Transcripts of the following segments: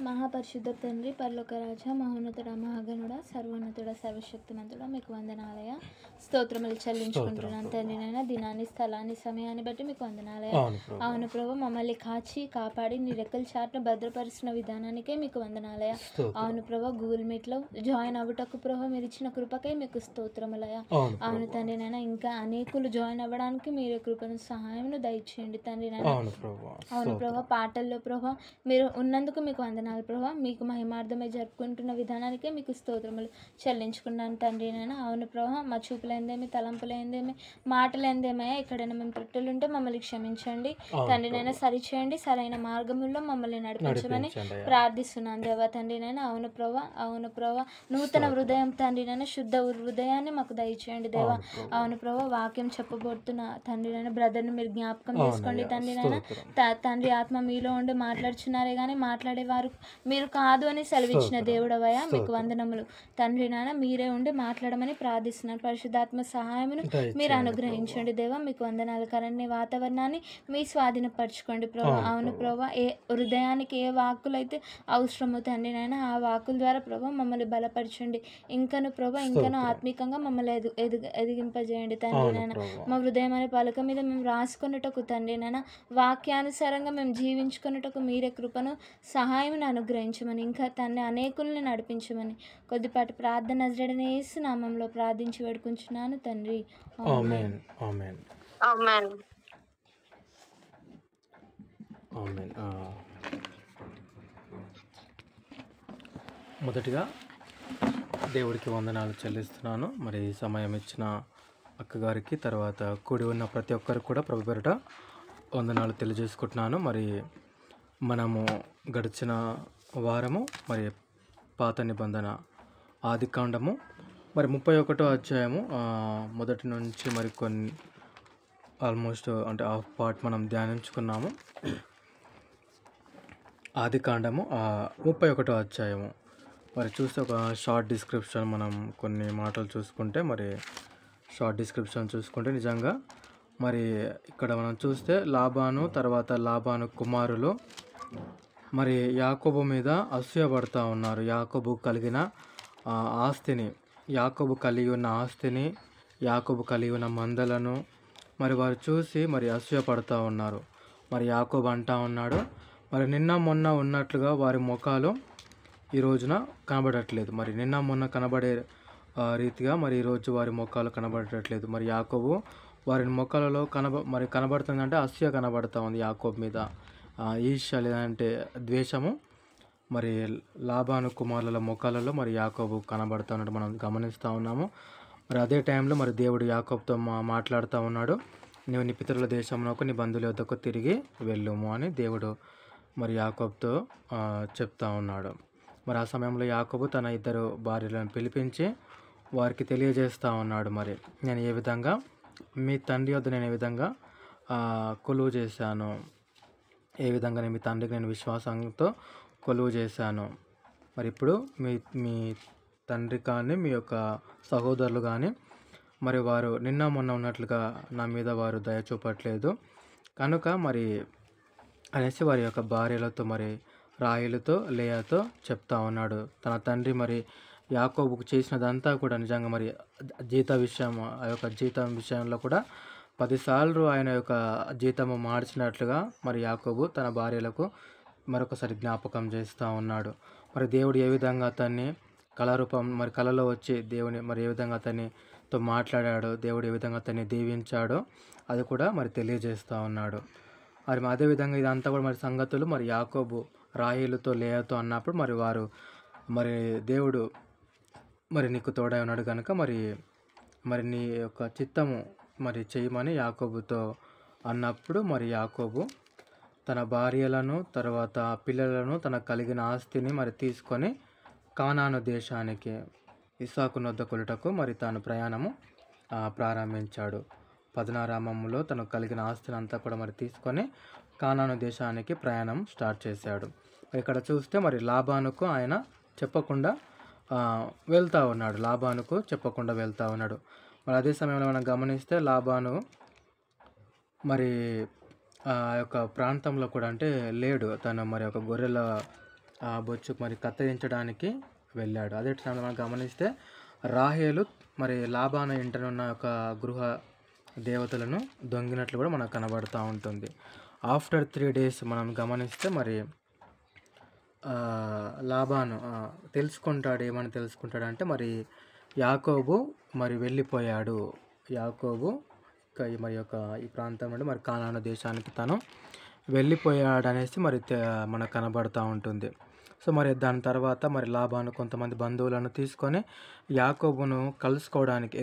మహాపరిశుద్ధ తండ్రి, పరలోక రాజ, మహోన్నతుడ, మహాగణుడ, సర్వోన్నతుడ, సర్వశక్తిమంతుడ, మీకు వందనాలయ. స్తోత్రములు చెల్లించుకుంటున్నాను తండ్రి. నైనా దినాన్ని, స్థలాన్ని, సమయాన్ని బట్టి మీకు వందనాలయ. అవును ప్రభు, మమ్మల్ని కాచి కాపాడి నీ రెక్కల చాటును భద్రపరుస్తున్న విధానానికే మీకు వందనాలయ. అవును ప్రభు, గూగుల్ మీట్లో జాయిన్ అవ్వటకు ప్రభు మీరు ఇచ్చిన కృపకై మీకు స్తోత్రములయ. అవును తండ్రి నైనా, ఇంకా అనేకులు జాయిన్ అవ్వడానికి మీరు కృపను సహాయం దయచేయండి తండ్రి నైనా. అవును ప్రభు, పాటల్లో ప్రభు మీరు ఉన్నందుకు మీకు వందనాలు ప్రభా. మీకు మహిమార్థమై జరుపుకుంటున్న విధానానికే మీకు స్తోత్రములు చెల్లించుకున్నాను తండ్రి నైనా. అవును ప్రభా, మా చూపులేందేమి, తలంపులేందేమి, మాటలేందేమయ్యా ఎక్కడైనా మేము త్రుట్టులుంటే మమ్మల్ని క్షమించండి తండ్రి నైనా. సరిచేయండి, సరైన మార్గముల్లో మమ్మల్ని నడిపించమని ప్రార్థిస్తున్నాను దేవా తండ్రి నైనా. అవును ప్రభా, నూతన హృదయం తండ్రి నైనా, శుద్ధ హృదయాన్ని మాకు దయచేయండి దేవా. అవును ప్రభా, వాక్యం చెప్పబోతున్న తండ్రి నైనా బ్రదర్ని మీరు జ్ఞాపకం చేసుకోండి తండ్రి నైనా. తండ్రి ఆత్మ మీలో ఉండి మాట్లాడుచున్నారే కానీ మాట్లాడేవారు మీరు కాదు అని సెలవిచ్చిన దేవుడవయ్యా, మీకు వందనములు తండ్రి నాన్న. మీరే ఉండి మాట్లాడమని ప్రార్థిస్తున్నాను. పరిశుద్ధాత్మ సహాయమును మీరు అనుగ్రహించండి దేవా, మీకు వందనాలు. కరణ్య వాతావరణాన్ని మీ స్వాధీనపరచుకోండి ప్రభా. అవును ప్రభా, ఏ హృదయానికి ఏ వాక్కులైతే అవసరమో తండ్రి నాయన, ఆ వాక్కుల ద్వారా ప్రభా మమ్మల్ని బలపరచండి. ఇంకను ప్రభా, ఇంకను ఆత్మీకంగా మమ్మల్ని ఎదిగింపజేయండి తండ్రి నాయన. మా హృదయం అనే పలక మీద మేము రాసుకున్నటకు తండ్రి నాయన, వాక్యానుసారంగా మేము జీవించుకున్నటకు మీరే కృపను సహాయం అనుగ్రహించమని, ఇంకా తన్ని అనేకుల్ని నడిపించమని కొద్దిపాటి ప్రార్థన నజరేయుడైన యేసు నామములో ప్రార్థించి వేడుకుంటున్నాను తండ్రి. ఆమేన్ ఆమేన్ ఆమేన్. ఆమేన్. మొదటిగా దేవుడికి వందనాలు చెల్లిస్తున్నాను. మరి ఈ సమయం ఇచ్చిన అక్కగారికి, తర్వాత కూడి ఉన్న ప్రతి ఒక్కరికి కూడా ప్రభు పేరిట వందనాలు తెలియజేసుకుంటున్నాను. మరి మనము గడిచిన వారము మరి పాత నిబంధన ఆదికాండము మరి 31వ అధ్యాయము మొదటి నుంచి మరి కొన్ని ఆల్మోస్ట్ అంటే హాఫ్ పార్ట్ మనం ధ్యానించుకున్నాము. ఆదికాండము 31వ అధ్యాయము మరి చూస్తే ఒక షార్ట్ డిస్క్రిప్షన్, మనం కొన్ని మాటలు చూసుకుంటే మరి షార్ట్ డిస్క్రిప్షన్ చూసుకుంటే నిజంగా మరి ఇక్కడ మనం చూస్తే లాబాను, తర్వాత లాబాను కుమారులు మరి యాకోబు మీద అసూయపడుతూ ఉన్నారు. యాకోబు కలిగిన ఆస్తిని, యాకోబు కలిగి ఉన్న ఆస్తిని, యాకోబు కలిగి ఉన్న మందలను మరి వారు చూసి మరి అసూయపడుతూ ఉన్నారు. మరి యాకోబు అంటా ఉన్నాడు, మరి నిన్న మొన్న ఉన్నట్లుగా వారి ముఖాలు ఈ రోజున కనబడట్లేదు. మరి నిన్న మొన్న కనబడే రీతిగా మరి ఈరోజు వారి ముఖాలు కనబడట్లేదు. మరి యాకోబు వారి ముఖాలలో కనబడుతుందంటే అసూయ కనబడుతూ ఉంది యాకోబు మీద, ఈర్ష్య లేదంటే ద్వేషము మరి లాబాను కుమారుల ముఖాలలో మరి యాకోబు కనబడుతూ ఉన్నట్టు మనం గమనిస్తూ ఉన్నాము. మరి అదే టైంలో మరి దేవుడు యాకోబుతో మాట్లాడుతూ ఉన్నాడు, నీవు నీ పితరుల దేశంలోకి నీ బంధువుల వద్దకు తిరిగి వెళ్ళుము అని దేవుడు మరి యాకోబుతో చెప్తా ఉన్నాడు. మరి ఆ సమయంలో యాకోబు తన ఇద్దరు భార్యలను పిలిపించి వారికి తెలియజేస్తూ ఉన్నాడు, మరి నేను ఏ విధంగా మీ తండ్రి వద్ద నేను ఏ విధంగా కొలువు చేశాను, ఏ విధంగా మీ తండ్రికి నేను విశ్వాసంతో కొలువు చేశాను. మరి ఇప్పుడు మీ తండ్రి కానీ మీ యొక్క సహోదరులు కానీ మరి వారు నిన్న మొన్న ఉన్నట్లుగా నా మీద వారు దయ చూపట్లేదు కనుక మరి అనేసి వారి యొక్క భార్యలతో మరి రాహేలుతో లేయాతో చెప్తా ఉన్నాడు. తన తండ్రి మరి యాకోబుకు చేసినదంతా కూడా నిజంగా మరి ఆ యొక్క జీతం విషయంలో కూడా 10 సార్లు ఆయన యొక్క జీతము మార్చినట్లుగా మరి యాకోబు తన భార్యలకు మరొకసారి జ్ఞాపకం చేస్తూ ఉన్నాడు. మరి దేవుడు ఏ విధంగా అతన్ని కళారూపం మరి కళలో వచ్చి దేవుని మరి ఏ విధంగా అతనితో మాట్లాడాడో, దేవుడు ఏ విధంగా అతన్ని దీవించాడో అది కూడా మరి తెలియజేస్తూ ఉన్నాడు. మరి అదేవిధంగా ఇదంతా కూడా మరి సంగతులు మరి యాకోబు రాహేలుతో లేయాతో అన్నప్పుడు మరి వారు మరి దేవుడు మరి నీకు తోడై ఉన్నాడు కనుక మరి నీ యొక్క చిత్తము మరి చేయమని యాకోబుతో అన్నప్పుడు మరి యాకోబు తన భార్యలను తర్వాత పిల్లలను తన కలిగిన ఆస్తిని మరి తీసుకొని కానాను దేశానికి ఇస్సాకు నొద్ద కొలుటకు మరి తాను ప్రయాణము ప్రారంభించాడు. 16 తను కలిగిన ఆస్తిని అంతా కూడా మరి తీసుకొని కానాను దేశానికి ప్రయాణం స్టార్ట్ చేశాడు. ఇక్కడ చూస్తే మరి లాబానుకు ఆయన చెప్పకుండా వెళ్తూ ఉన్నాడు. లాబానుకు చెప్పకుండా వెళ్తూ ఉన్నాడు. మరి అదే సమయంలో మనం గమనిస్తే లాబాను మరి ఆ యొక్క ప్రాంతంలో కూడా అంటే లేడు. తను మరి ఒక గొర్రెల ఆ బొచ్చు మరి కత్తిరించడానికి వెళ్ళాడు. అదే సమయంలో మనం గమనిస్తే రాహేలు మరి లాబాను ఇంటనున్న ఒక గృహ దేవతలను దొంగినట్లు కూడా మనకు కనబడుతూ ఉంటుంది. ఆఫ్టర్ 3 days మనం గమనిస్తే మరి లాబాను తెలుసుకుంటాడు. ఏమని తెలుసుకుంటాడంటే మరి యాకోబు మరి వెళ్ళిపోయాడు. యాకోబు మరి యొక్క ఈ ప్రాంతం నుండి మరి కానాను దేశానికి తను వెళ్ళిపోయాడు అనేసి మరి మనకు కనబడుతూ ఉంటుంది. సో మరి దాని తర్వాత మరి లాబాను కొంతమంది బంధువులను తీసుకొని యాకోబును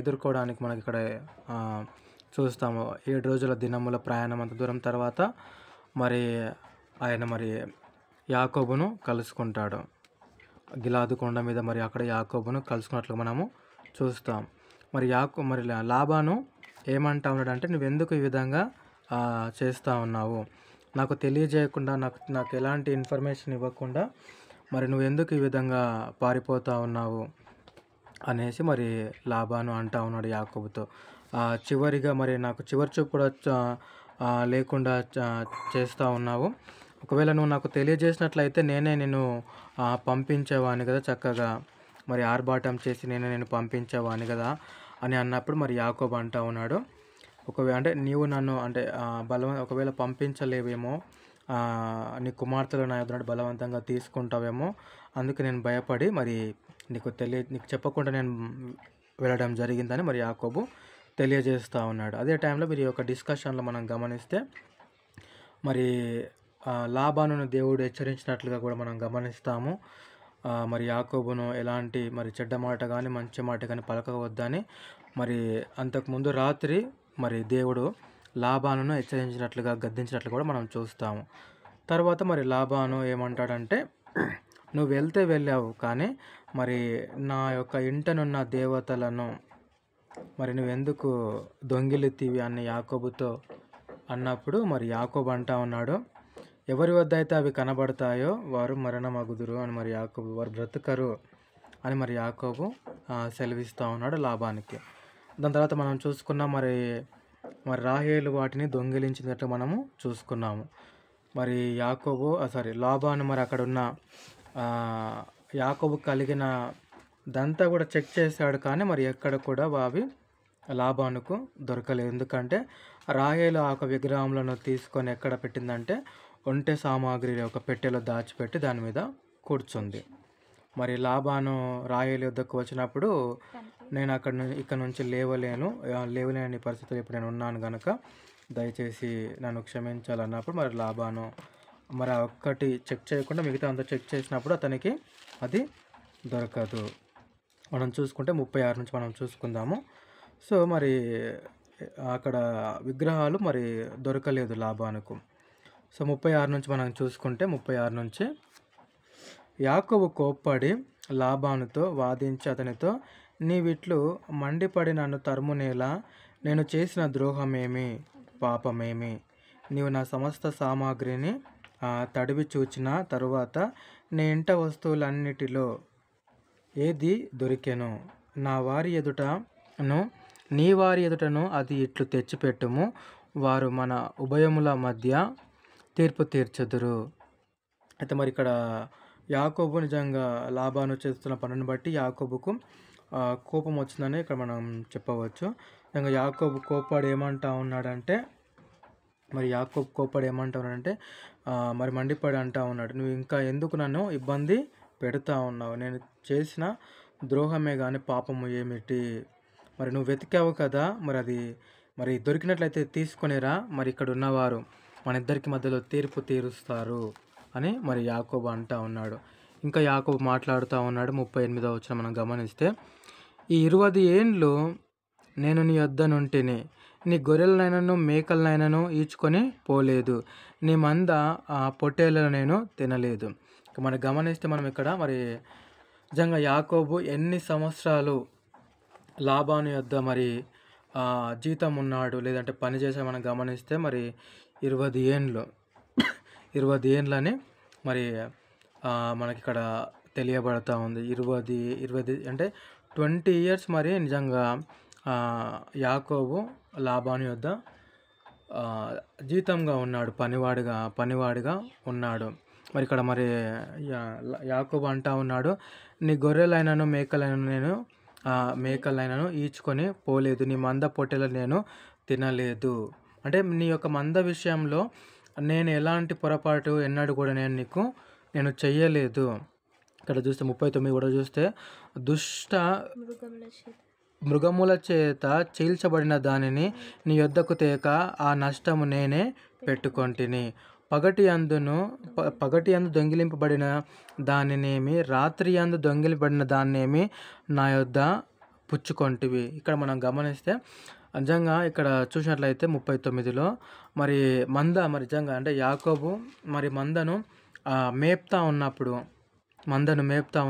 ఎదుర్కోవడానికి మనకి ఇక్కడ చూస్తాము. 7 రోజుల దినముల ప్రయాణం అంత దూరం తర్వాత మరి ఆయన మరి యాకోబును కలుసుకుంటాడు. గిలాదు కొండ మీద మరి అక్కడ యాకోబును కలుసుకున్నట్లు మనము చూస్తాం. మరి లాబాను ఏమంటా ఉన్నాడంటే, నువ్వెందుకు ఈ విధంగా చేస్తూ ఉన్నావు, నాకు తెలియజేయకుండా, నాకు ఎలాంటి ఇన్ఫర్మేషన్ ఇవ్వకుండా మరి నువ్వెందుకు ఈ విధంగా పారిపోతూ ఉన్నావు అనేసి మరి లాబాను అంటా ఉన్నాడు యాకోబుతో. చివరిగా మరి నాకు చివరి చూపు కూడా లేకుండా చేస్తూ ఉన్నావు. ఒకవేళ నువ్వు నాకు తెలియజేసినట్లయితే నేనే నేను పంపించేవాడిని కదా, చక్కగా మరి ఆర్భాటం చేసి నేను పంపించేవాడిని కదా అని అన్నప్పుడు మరి యాకోబు అంటా ఉన్నాడు, అంటే నీవు నన్ను అంటే ఒకవేళ పంపించలేవేమో, నీ కుమార్తెలు నా ఎదురు బలవంతంగా తీసుకుంటావేమో, అందుకు నేను భయపడి మరి నీకు చెప్పకుండా నేను వెళ్ళడం జరిగిందని మరి యాకోబు తెలియజేస్తూ ఉన్నాడు. అదే టైంలో మీరు ఈ యొక్క డిస్కషన్లో మనం గమనిస్తే మరి లాబానును దేవుడు హెచ్చరించినట్లుగా కూడా మనం గమనిస్తాము. మరి యాకోబును ఎలాంటి మరి చెడ్డ మాట కానీ మంచి మాట కానీ పలకవద్దని మరి అంతకుముందు రాత్రి మరి దేవుడు లాబానును హెచ్చరించినట్లుగా గద్దించినట్లు కూడా మనం చూస్తాము. తర్వాత మరి లాబాను ఏమంటాడంటే, నువ్వు వెళ్ళావు కానీ మరి నా యొక్క ఇంటనున్న దేవతలను మరి నువ్వెందుకు దొంగిలితీవి అని యాకోబుతో అన్నప్పుడు మరి యాకోబు అంటా ఉన్నాడు, ఎవరి వద్ద అయితే అవి కనబడతాయో వారు మరణమగుదురు అని మరి యాకోబు, వారు బ్రతుకరు అని మరి యాకోబు సెలవిస్తూ ఉన్నాడు లాబానికి. దాని తర్వాత మనం చూసుకున్నాం మరి రాహేలు వాటిని దొంగిలించినట్లు మనము చూసుకున్నాము. మరి లాబాను మరి అక్కడ ఉన్న యాకోబు కలిగిన దంతా కూడా చెక్ చేశాడు కానీ మరి ఎక్కడ కూడా అవి లాబానుకు దొరకలేదు. ఎందుకంటే రాహేలు ఆ విగ్రహంలను తీసుకొని ఎక్కడ పెట్టిందంటే ఒంటె సామాగ్రి ఒక పెట్టెలో దాచిపెట్టి దాని మీద కూర్చుంది. మరి లాబాను రాహేలు వద్దకు వచ్చినప్పుడు నేను ఇక్కడ నుంచి లేవలేని పరిస్థితులు ఇప్పుడు నేను ఉన్నాను కనుక దయచేసి నన్ను క్షమించాలన్నప్పుడు మరి లాబాను మరి ఒక్కటి చెక్ చేయకుండా మిగతా అంతా చెక్ చేసినప్పుడు అతనికి అది దొరకదు. మనం చూసుకుంటే 36 నుంచి మనం చూసుకుందాము. సో మరి అక్కడ విగ్రహాలు మరి దొరకలేదు లాబానుకు. సో 36 నుంచి మనం చూసుకుంటే 36 నుంచి యాకోబు కోప్పడి లాబానుతో వాదించి అతనితో, నీవిట్లు మండిపడి నన్ను తరుమునేలా నేను చేసిన ద్రోహమేమి, పాపమేమి? నీవు నా సమస్త సామాగ్రిని తడివి చూచిన తరువాత నీ ఇంట వస్తువులన్నిటిలో ఏది దొరికెను? నా వారి ఎదుటను నీ వారి ఎదుటను అది ఇట్లు తెచ్చిపెట్టుము, వారు మన ఉభయముల మధ్య తీర్పు తీర్చుదురు. అయితే మరి ఇక్కడ యాకోబు నిజంగా లాబాను చేస్తున్న పనిని బట్టి యాకోబుకు కోపం వచ్చిందని ఇక్కడ మనం చెప్పవచ్చు. నిజంగా యాకోబు కోపాడు ఏమంటా ఉన్నాడంటే మరి మండిపడి అంటా ఉన్నాడు, నువ్వు ఇంకా ఎందుకు నన్ను ఇబ్బంది పెడతా ఉన్నావు? నేను చేసిన ద్రోహమే కానీ పాపము ఏమిటి? మరి నువ్వు వెతికావు కదా, మరి దొరికినట్లయితే తీసుకొనిరా, మరి ఇక్కడ ఉన్నవారు మన ఇద్దరికి మధ్యలో తీర్పు తీరుస్తారు అని మరి యాకోబు అంటా ఉన్నాడు. ఇంకా యాకోబు మాట్లాడుతూ ఉన్నాడు. 38వ వచనం మనం గమనిస్తే, ఈ 20 ఏండ్లు నేను నీ యొద్ద నుంటిని, నీ గొర్రెలనైనను మేకలనైనను ఈడ్చుకొని పోలేదు, నీ మంద పొట్టేళ్లను నేను తినలేదు. మనం గమనిస్తే మనం ఇక్కడ మరి నిజంగా యాకోబు ఎన్ని సంవత్సరాలు లాబాను యొద్ద మరి జీతం ఉన్నాడు లేదంటే పని చేసే మనం గమనిస్తే మరి 20 ఏండ్లు 20 ఏండ్లని మరి మనకి ఇక్కడ తెలియబడతా ఉంది. 20 అంటే 20 years మరి నిజంగా యాకోబు లాబాను యొద్ద జీతంగా ఉన్నాడు, పనివాడిగా ఉన్నాడు. మరి ఇక్కడ మరి యాకోబు అంటా ఉన్నాడు, నీ గొర్రెలైనను మేకలైనను ఈడ్చుకొని పోలేదు, నీ మంద పొట్టెలు నేను తినలేదు. అంటే నీ యొక్క మంద విషయంలో నేను ఎలాంటి పొరపాటు ఎన్నడూ కూడా నేను చెయ్యలేదు. ఇక్కడ చూస్తే 39 కూడా చూస్తే, దుష్ట మృగముల చేత చీల్చబడిన దానిని నీ యొద్దకు తేక ఆ నష్టము నేనే పెట్టుకొంటిని. పగటి యందు దొంగిలింపబడిన దానినేమి, రాత్రి యందు దొంగిలింపబడిన దాన్నేమి నా యొద్ద పుచ్చుకొంటివి. ఇక్కడ మనం గమనిస్తే నిజంగా ఇక్కడ చూసినట్లయితే 39లో మరి నిజంగా అంటే యాకోబు మరి మందను మేపుతా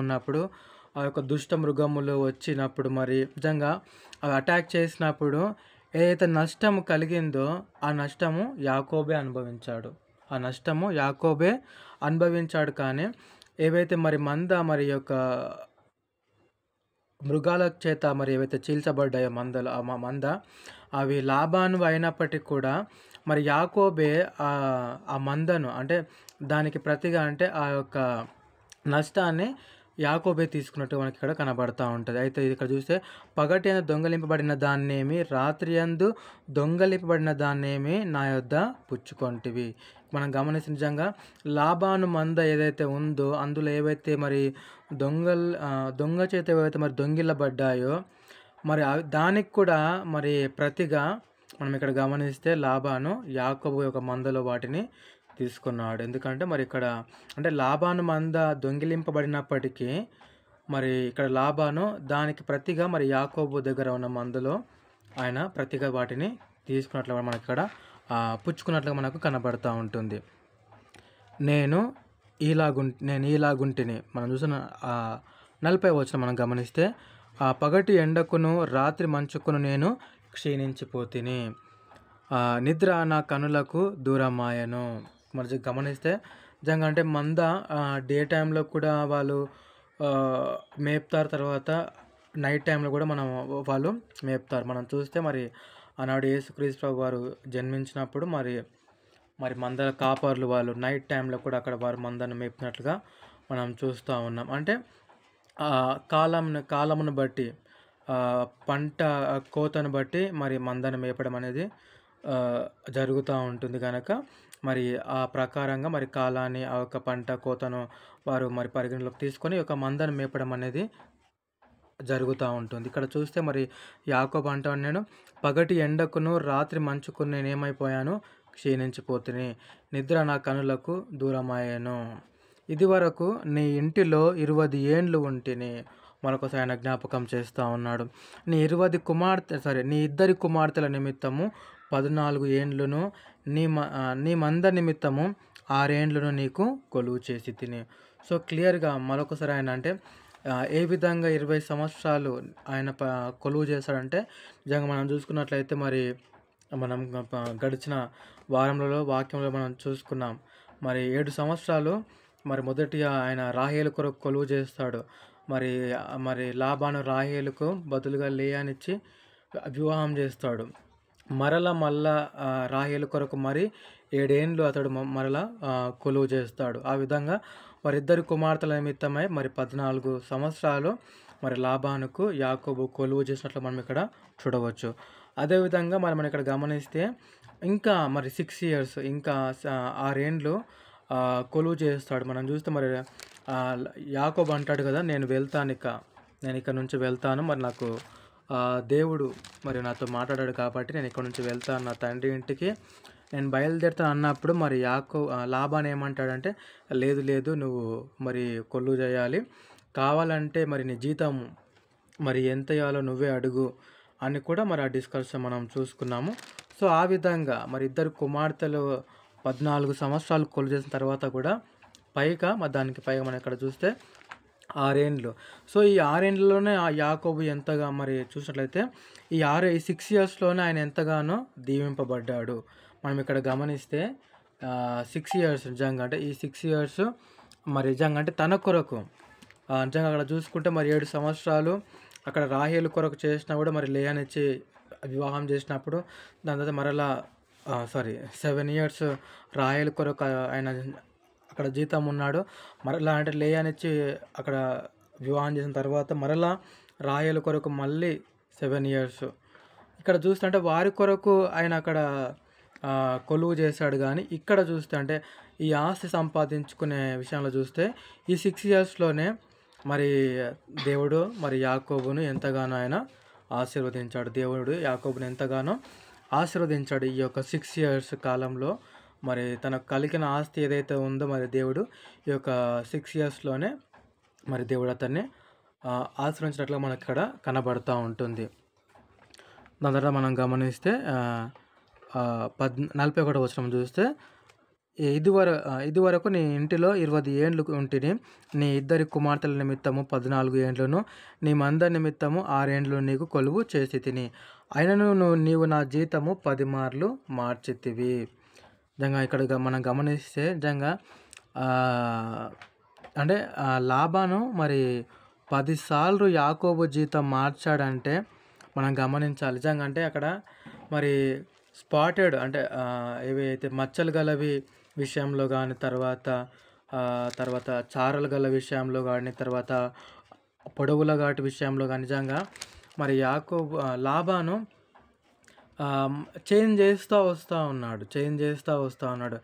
ఉన్నప్పుడు ఆ యొక్క దుష్ట మృగములు వచ్చినప్పుడు మరి నిజంగా అవి అటాక్ చేసినప్పుడు ఏదైతే నష్టం కలిగిందో ఆ నష్టము యాకోబే అనుభవించాడు. కానీ ఏవైతే మరి మరి యొక్క మృగాల చేత మరి ఏవైతే చీల్చబడ్డాయో మంద అవి లాబాను అయినప్పటికీ కూడా మరి యాకోబే ఆ మందను అంటే దానికి ప్రతిగా అంటే ఆ యొక్క నష్టాన్ని యాకోబే తీసుకున్నట్టు మనకి ఇక్కడ కనబడతా ఉంటుంది. అయితే ఇక్కడ చూస్తే పగటి యందు దొంగలింపబడిన దాన్నేమి, రాత్రి యందు దొంగలింపబడిన దాన్నేమి నా యొద్ద పుచ్చుకొంటివి. మనం గమనించి నిజంగా లాబాను మంద ఏదైతే ఉందో అందులో ఏవైతే మరి దొంగ చేత ఏవైతే మరి దొంగిలబడ్డాయో మరి దానికి కూడా మరి ప్రతిగా మనం ఇక్కడ గమనిస్తే లాబాను యాకోబు యొక్క మందలో వాటిని తీసుకున్నాడు. ఎందుకంటే మరి ఇక్కడ అంటే లాబాను మంద దొంగిలింపబడినప్పటికీ మరి ఇక్కడ లాబాను దానికి ప్రతిగా మరి యాకోబు దగ్గర ఉన్న మందలో ఆయన ప్రతిగా వాటిని తీసుకున్నట్లుగా మనకి ఇక్కడ పుచ్చుకున్నట్లుగా మనకు కనబడతా ఉంటుంది. నేను ఈలాగుంటిని మనం చూసిన 40 వచనం మనం గమనిస్తే, ఆ పగటి ఎండకును రాత్రి మంచుకును నేను క్షీణించిపోతిని, నిద్ర నా కనులకు దూరమాయను. మరి గమనిస్తే నిజంగా అంటే మంద డే టైంలో కూడా వాళ్ళు మేపుతారు, తర్వాత నైట్ టైంలో కూడా వాళ్ళు మేపుతారు. మనం చూస్తే మరి ఆనాడు యేసుక్రీస్తు ప్రభు వారు జన్మించినప్పుడు మరి మందల కాపర్లు వాళ్ళు నైట్ టైంలో కూడా అక్కడ వారు మందను మేపినట్లుగా మనం చూస్తూ ఉన్నాం. అంటే కాలమును బట్టి పంట కోతను బట్టి మరి మందను మేపడం అనేది జరుగుతూ ఉంటుంది కనుక మరి ఆ ప్రకారంగా మరి కాలాన్ని ఆ యొక్క పంట కోతను వారు మరి పరిగణలోకి తీసుకొని ఒక మందను మేపడం అనేది జరుగుతూ ఉంటుంది. ఇక్కడ చూస్తే మరి యాకోబు అంటాను, నేను పగటి ఎండకును రాత్రి మంచుకును నేనేమైపోయాను, క్షీణించిపోతుని, నిద్ర నా కనులకు దూరమయ్యాను. ఇది వరకు నీ ఇంటిలో 20 ఏండ్లు ఉంటిని. మరొకసారి ఆయన జ్ఞాపకం చేస్తూ ఉన్నాడు. నీ 2 కుమార్తెల నిమిత్తము 14 ఏండ్లను, నీ మంద నిమిత్తము 6 ఏండ్లను నీకు కొలువు చేసి తిని. సో క్లియర్గా మరొకసారి ఆయన అంటే ఏ విధంగా 20 సంవత్సరాలు ఆయన కొలువు చేశాడంటే నిజంగా మనం చూసుకున్నట్లయితే మరి మనం గడిచిన వారంలో వాక్యంలో మనం చూసుకున్నాం. మరి 7 సంవత్సరాలు మరి మొదటిగా ఆయన రాహేలు కొరకు కొలువు చేస్తాడు. మరి లాబాను రాహేలుకు బదులుగా లేయానిచ్చి వివాహం చేస్తాడు. మళ్ళా రాహేలు కొరకు మరి 7 ఏండ్లు అతడు మరలా కొలువు చేస్తాడు. ఆ విధంగా వారిద్దరి కుమార్తెల నిమిత్తమై మరి 14 సంవత్సరాలు మరి లాబానుకు యాకోబు కొలువు చేసినట్లు మనం ఇక్కడ చూడవచ్చు. అదేవిధంగా మనం ఇక్కడ గమనిస్తే ఇంకా మరి 6 years ఇంకా 6 ఏండ్లు కొలువు చేస్తాడు. మనం చూస్తే మరి యాకోబు అంటాడు కదా, నేను ఇక్కడ నుంచి వెళ్తాను, మరి నాకు దేవుడు మరి నాతో మాట్లాడాడు కాబట్టి నేను ఇక్కడ నుంచి వెళ్తాను నా తండ్రి ఇంటికి, నేను బయలుదేరుతాను అన్నప్పుడు మరి లాబాన్ ఏమంటాడంటే, లేదు నువ్వు మరి కొలువు చేయాలి, కావాలంటే మరి నీ జీతం మరి ఎంత ఇవ్వాలో నువ్వే అడుగు అని కూడా మరి ఆ డిస్కషన్ మనం చూసుకున్నాము. సో ఆ విధంగా మరి ఇద్దరు కుమార్తెలు 14 సంవత్సరాలు కొలువు చేసిన తర్వాత కూడా దానికి పైగా మనం ఇక్కడ చూస్తే 6 ఏండ్లు. సో ఈ 6 ఏండ్లలోనే ఆ యాకోబు ఎంతగా మరి చూసినట్లయితే ఈ 6 yearsలోనే ఆయన ఎంతగానో దీవింపబడ్డాడు. మనం ఇక్కడ గమనిస్తే 6 years నిజంగా అంటే ఈ 6 years మరి నిజంగా అంటే తన కొరకు నిజంగా అక్కడ చూసుకుంటే మరి 7 సంవత్సరాలు అక్కడ రాహేలు కొరకు చేసినా కూడా మరి లేయానిచ్చి వివాహం చేసినప్పుడు దాని తర్వాత మరలా 7 years రాహేలు కొరకు ఆయన అక్కడ జీతం ఉన్నాడు. మరలా అంటే లేయానిచ్చి అక్కడ వివాహం చేసిన తర్వాత మరలా రాహేలు కొరకు మళ్ళీ 7 years. ఇక్కడ చూస్తుంటే వారి కొరకు ఆయన అక్కడ కొలువు చేశాడు. కానీ ఇక్కడ చూస్తే అంటే ఈ ఆస్తి సంపాదించుకునే విషయంలో చూస్తే ఈ 6 yearsలోనే మరి దేవుడు మరి యాకోబును ఎంతగానో ఆయన ఆశీర్వదించాడు. దేవుడు యాకోబును ఎంతగానో ఆశీర్వదించాడు. ఈ యొక్క 6 years కాలంలో మరి తనకు కలిగిన ఆస్తి ఏదైతే ఉందో మరి దేవుడు ఈ యొక్క 6 yearsలోనే మరి దేవుడు అతన్ని ఆశ్రయించినట్లుగా మనకి ఇక్కడ కనబడుతూ ఉంటుంది. దాని తర్వాత మనం గమనిస్తే 41వ వచనం చూస్తే ఇదివరకు నీ ఇంటిలో 20 ఏండ్లు ఉంటిని, నీ 2 కుమార్తెల నిమిత్తము 14 ఏండ్లను, నీ మంద నిమిత్తము 6 ఏండ్లు నీకు కొలువు చేసి తిని, అయినను నీవు నా జీతము 10 మార్లు మార్చితివి. నిజంగా ఇక్కడ మనం గమనిస్తే నిజంగా అంటే లాబాను మరి 10 సార్లు యాకోబు జీతం మార్చాడంటే మనం గమనించాలి. నిజంగా అంటే అక్కడ మరి స్పాటెడ్ అంటే ఏవైతే మచ్చలు గలవి విషయంలో కానీ, తర్వాత చారలు గల విషయంలో కానీ, తర్వాత పొడవుల ఘాటు విషయంలో కానీ నిజంగా మరి లాబాను చేంజ్ చేస్తూ వస్తూ ఉన్నాడు.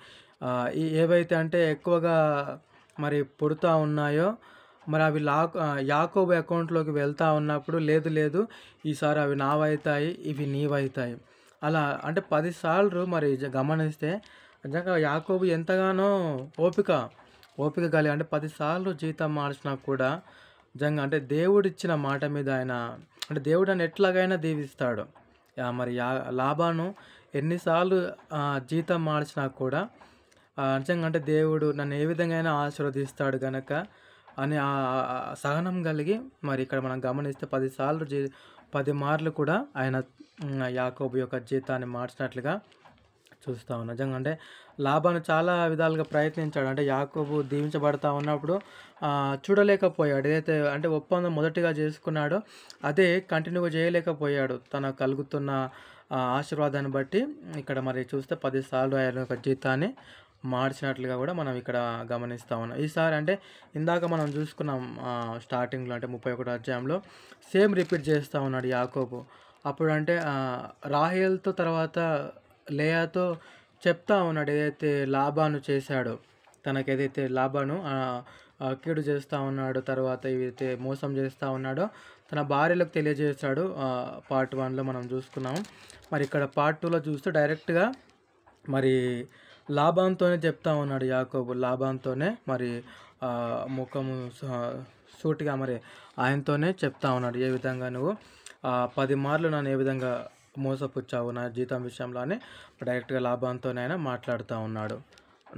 ఏవైతే అంటే ఎక్కువగా మరి పుడుతూ ఉన్నాయో మరి అవి యాకోబు అకౌంట్లోకి వెళ్తూ ఉన్నప్పుడు లేదు ఈసారి అవి నావైతాయి, ఇవి నీవైతాయి, అలా అంటే 10 సార్లు మరి గమనిస్తే నిజంగా యాకోబు ఎంతగానో ఓపిక కలిగి అంటే 10 సార్లు జీతం మార్చినా కూడా నిజంగా అంటే దేవుడిచ్చిన మాట మీద ఆయన అంటే దేవుడు అని ఎట్లాగైనా దీవిస్తాడు. మరి లాబాను ఎన్నిసార్లు జీతం మార్చినా కూడా నిజంగా అంటే దేవుడు నన్ను ఏ విధంగా అయినా ఆశీర్వదిస్తాడు గనక అని సహనం కలిగి మరి ఇక్కడ మనం గమనిస్తే 10 సార్లు 10 మార్లు కూడా ఆయన యాకోబు యొక్క జీతాన్ని మార్చినట్లుగా చూస్తూ ఉన్నాం. నిజంగా అంటే లాబాను చాలా విధాలుగా ప్రయత్నించాడు. అంటే యాకోబు దీవించబడతా ఉన్నప్పుడు చూడలేకపోయాడు. ఏదైతే అంటే ఒప్పందం మొదటిగా చేసుకున్నాడో అదే కంటిన్యూగా చేయలేకపోయాడు. తనకు కలుగుతున్న ఆశీర్వాదాన్ని బట్టి ఇక్కడ మరి చూస్తే 10 సార్లు ఆయన యొక్క జీతాన్ని మార్చినట్లుగా కూడా మనం ఇక్కడ గమనిస్తూ ఉన్నాం. ఈసారి అంటే ఇందాక మనం చూసుకున్నాం స్టార్టింగ్లో అంటే 31వ అధ్యాయంలో సేమ్ రిపీట్ చేస్తూ ఉన్నాడు యాకోబు. అప్పుడు అంటే రాహేల్తో తర్వాత లేయాతో చెప్తా ఉన్నాడు ఏదైతే లాబాను చేశాడో, తనకు ఏదైతే లాబాను కీడు చేస్తూ ఉన్నాడో, తర్వాత ఏదైతే మోసం చేస్తూ ఉన్నాడో తన భార్యలకు తెలియజేశాడు. పార్ట్ 1లో మనం చూసుకున్నాము. మరి ఇక్కడ పార్ట్ 2లో చూస్తే డైరెక్ట్గా మరి లాబాన్తోనే చెప్తా ఉన్నాడు యాకోబు. లాబాన్తోనే మరి ముఖము సూటిగా మరి ఆయనతోనే చెప్తా ఉన్నాడు, ఏ విధంగా నువ్వు 10 మార్లు నన్ను ఏ విధంగా మోసపుచ్చావు నా జీతం విషయంలో అని డైరెక్ట్గా లాబాన్తోనే ఆయన మాట్లాడుతూ ఉన్నాడు.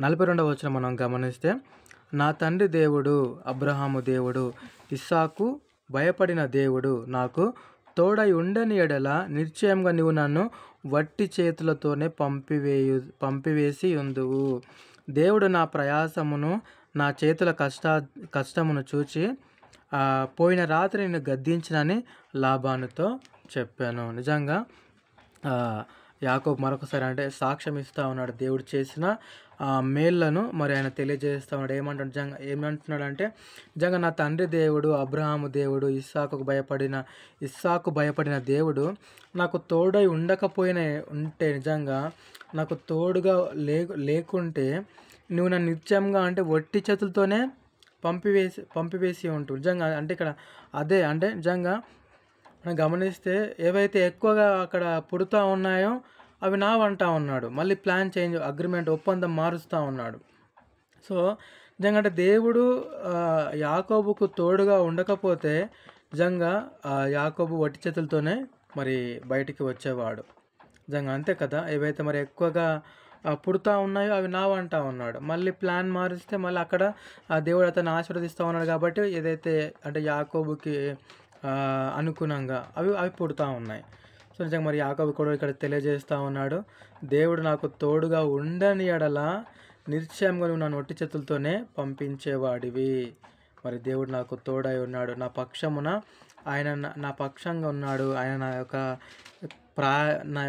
42వ వచనం మనం గమనిస్తే, నా తండ్రి దేవుడు అబ్రహాము దేవుడు ఇస్సాకు భయపడిన దేవుడు నాకు తోడై ఉండని ఎడల నిశ్చయంగా నీవు నన్ను వట్టి చేతులతోనే పంపివేసి ఉందువు. దేవుడు నా ప్రయాసమును నా చేతుల కష్టమును చూచి పోయిన రాత్రి నేను గద్దించినని లాబానుతో చెప్పాను. నిజంగా యాకోబు మరొకసారి అంటే సాక్ష్యం ఇస్తూ ఉన్నాడు దేవుడు చేసిన మేళ్లను మరి ఆయన తెలియజేస్తూ ఉన్నాడు. ఏమంటున్నాడు అంటే నిజంగా నా తండ్రి దేవుడు అబ్రహాము దేవుడు ఇస్సాకు భయపడిన దేవుడు నాకు తోడై ఉంటే నిజంగా నాకు తోడుగా లేకుంటే నువ్వు నన్ను నిత్యంగా అంటే వట్టి చేతులతోనే పంపివేసి ఉంటుంది. నిజంగా అంటే ఇక్కడ అదే అంటే నిజంగా మనం గమనిస్తే ఏవైతే ఎక్కువగా అక్కడ పుడుతూ ఉన్నాయో అవి నావంటా ఉన్నాడు. మళ్ళీ ప్లాన్ చేంజ్ అగ్రిమెంట్ ఒప్పందం మారుస్తూ ఉన్నాడు. సో నిజంగా అంటే దేవుడు యాకోబుకు తోడుగా ఉండకపోతే నిజంగా యాకోబు వట్టి చేతులతోనే మరి బయటికి వచ్చేవాడు. నిజంగా అంతే కదా. ఏవైతే మరి ఎక్కువగా పుడుతూ ఉన్నాయో అవి నావంటా ఉన్నాడు. మళ్ళీ ప్లాన్ మారిస్తే మళ్ళీ అక్కడ దేవుడు అతను ఆశీర్వదిస్తూ ఉన్నాడు. కాబట్టి ఏదైతే అంటే యాకోబుకి అనుగుణంగా అవి పుడుతూ ఉన్నాయి. సో నిజంగా మరి యాకోబు కూడా ఇక్కడ తెలియజేస్తూ ఉన్నాడు, దేవుడు నాకు తోడుగా ఉండని ఎడల నిశ్చయంగా నువ్వు నన్ను ఒట్టి చేతులతోనే పంపించేవాడివి. మరి దేవుడు నాకు తోడై ఉన్నాడు, నా పక్షమున ఆయన నా పక్షంగా ఉన్నాడు. ఆయన నా